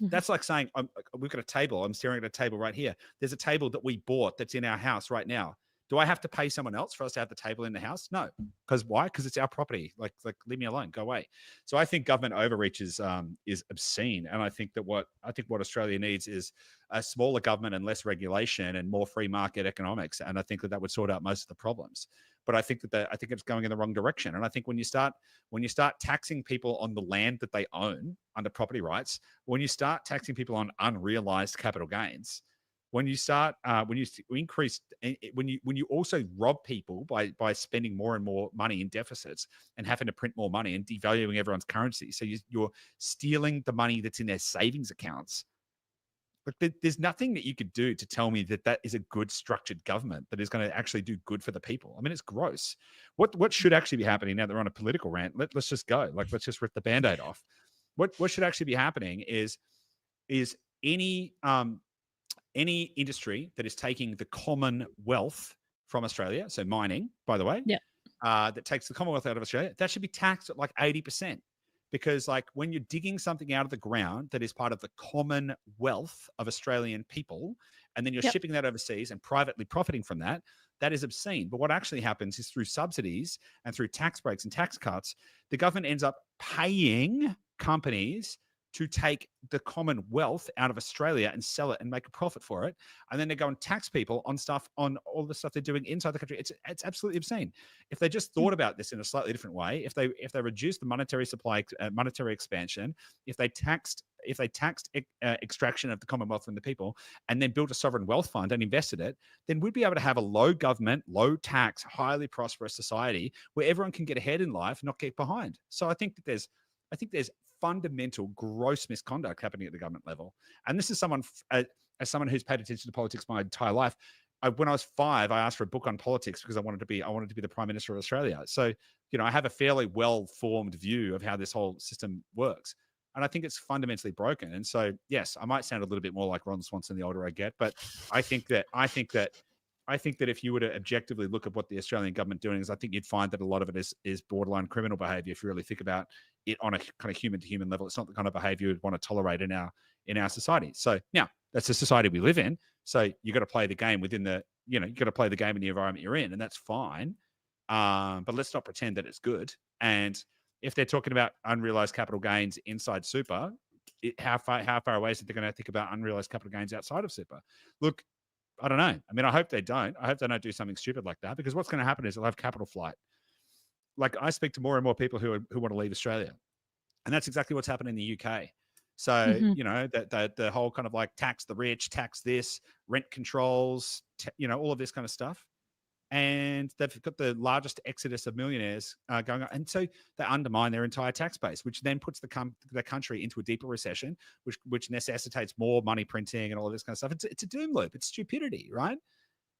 Mm-hmm. That's like saying, we've got a table. I'm staring at a table right here. There's a table that we bought that's in our house right now. Do I have to pay someone else for us to have the table in the house? No. Because why? Because it's our property. Like leave me alone. Go away. So I think government overreach is obscene. And I think what Australia needs is a smaller government and less regulation and more free market economics. And I think that would sort out most of the problems. But I think I think it's going in the wrong direction. And I think when you start taxing people on the land that they own under property rights, when you start taxing people on unrealized capital gains, when you also rob people by spending more and more money in deficits and having to print more money and devaluing everyone's currency, so you're stealing the money that's in their savings accounts. But there's nothing that you could do to tell me that is a good structured government that is going to actually do good for the people. I mean, it's gross. What should actually be happening now that we're on a political rant? Let's just go. Let's just rip the Band-Aid off. What should actually be happening is any industry that is taking the common wealth from Australia, so mining, by the way, that takes the Commonwealth out of Australia, that should be taxed at like 80%. Because like when you're digging something out of the ground that is part of the common wealth of Australian people, and then you're shipping that overseas and privately profiting from that, that is obscene. But what actually happens is through subsidies and through tax breaks and tax cuts, the government ends up paying companies to take the common wealth out of Australia and sell it and make a profit for it. And then they go and tax people on all the stuff they're doing inside the country. It's absolutely obscene. If they just thought about this in a slightly different way, if they reduced the monetary supply, monetary expansion, if they taxed extraction of the Commonwealth from the people and then built a sovereign wealth fund and invested it, then we'd be able to have a low government, low tax, highly prosperous society where everyone can get ahead in life, not get behind. So I think there's fundamental gross misconduct happening at the government level. And this is as someone who's paid attention to politics my entire life. When I was 5, I asked for a book on politics because I wanted to be the Prime Minister of Australia. So, I have a fairly well-formed view of how this whole system works. And I think it's fundamentally broken. And so, yes, I might sound a little bit more like Ron Swanson the older I get, but I think that if you were to objectively look at what the Australian government doing is, I think you'd find that a lot of it is borderline criminal behaviour. If you really think about it on a kind of human to human level, it's not the kind of behaviour you'd want to tolerate in our society. So now that's the society we live in. So you got to play the game within you got to play the game in the environment you're in, and that's fine. But let's not pretend that it's good. And if they're talking about unrealized capital gains inside super, how far away is it they're going to think about unrealized capital gains outside of super? Look, I don't know. I mean, I hope they don't. I hope they don't do something stupid like that, because what's going to happen is they'll have capital flight. Like, I speak to more and more people who want to leave Australia, and that's exactly what's happened in the UK. So, the whole kind of like tax the rich, tax this, rent controls, all of this kind of stuff. And they've got the largest exodus of millionaires going on. And so they undermine their entire tax base, which then puts the country into a deeper recession, which necessitates more money printing and all of this kind of stuff. It's a doom loop. It's stupidity, right?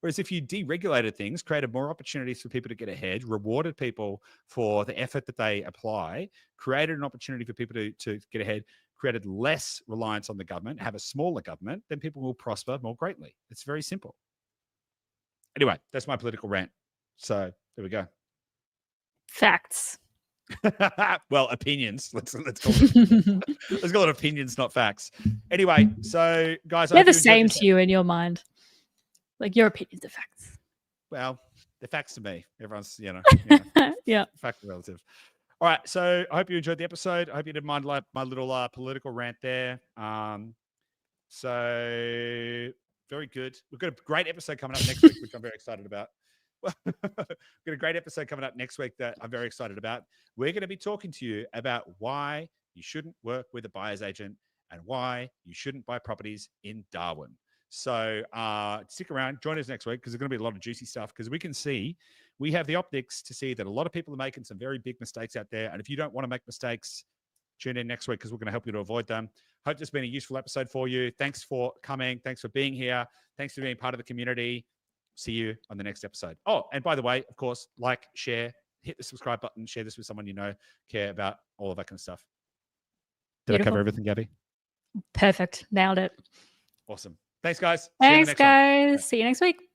Whereas if you deregulated things, created more opportunities for people to get ahead, rewarded people for the effort that they apply, created an opportunity for people to get ahead, created less reliance on the government, have a smaller government, then people will prosper more greatly. It's very simple. Anyway, that's my political rant. So there we go. Facts. Well, opinions. Let's call it. Let's call it opinions, not facts. Anyway, so guys, they're the same to you in your mind. Like, your opinions are facts. Well, they're facts to me. Everyone's, yeah, fact relative. All right, so I hope you enjoyed the episode. I hope you didn't mind my little political rant there. So very good. We've got a great episode coming up next week, which I'm very excited about. We've got a great episode coming up next week that I'm very excited about. We're going to be talking to you about why you shouldn't work with a buyer's agent and why you shouldn't buy properties in Darwin. So stick around, join us next week because there's going to be a lot of juicy stuff because we have the optics to see that a lot of people are making some very big mistakes out there. And if you don't want to make mistakes, tune in next week because we're going to help you to avoid them. Hope this has been a useful episode for you. Thanks for coming. Thanks for being here. Thanks for being part of the community. See you on the next episode. Oh, and by the way, of course, like, share, hit the subscribe button, share this with someone you know, care about all of that kind of stuff. Did I cover everything, Gabby? Perfect. Nailed it. Awesome. Thanks, guys. Thanks, guys. See you next week.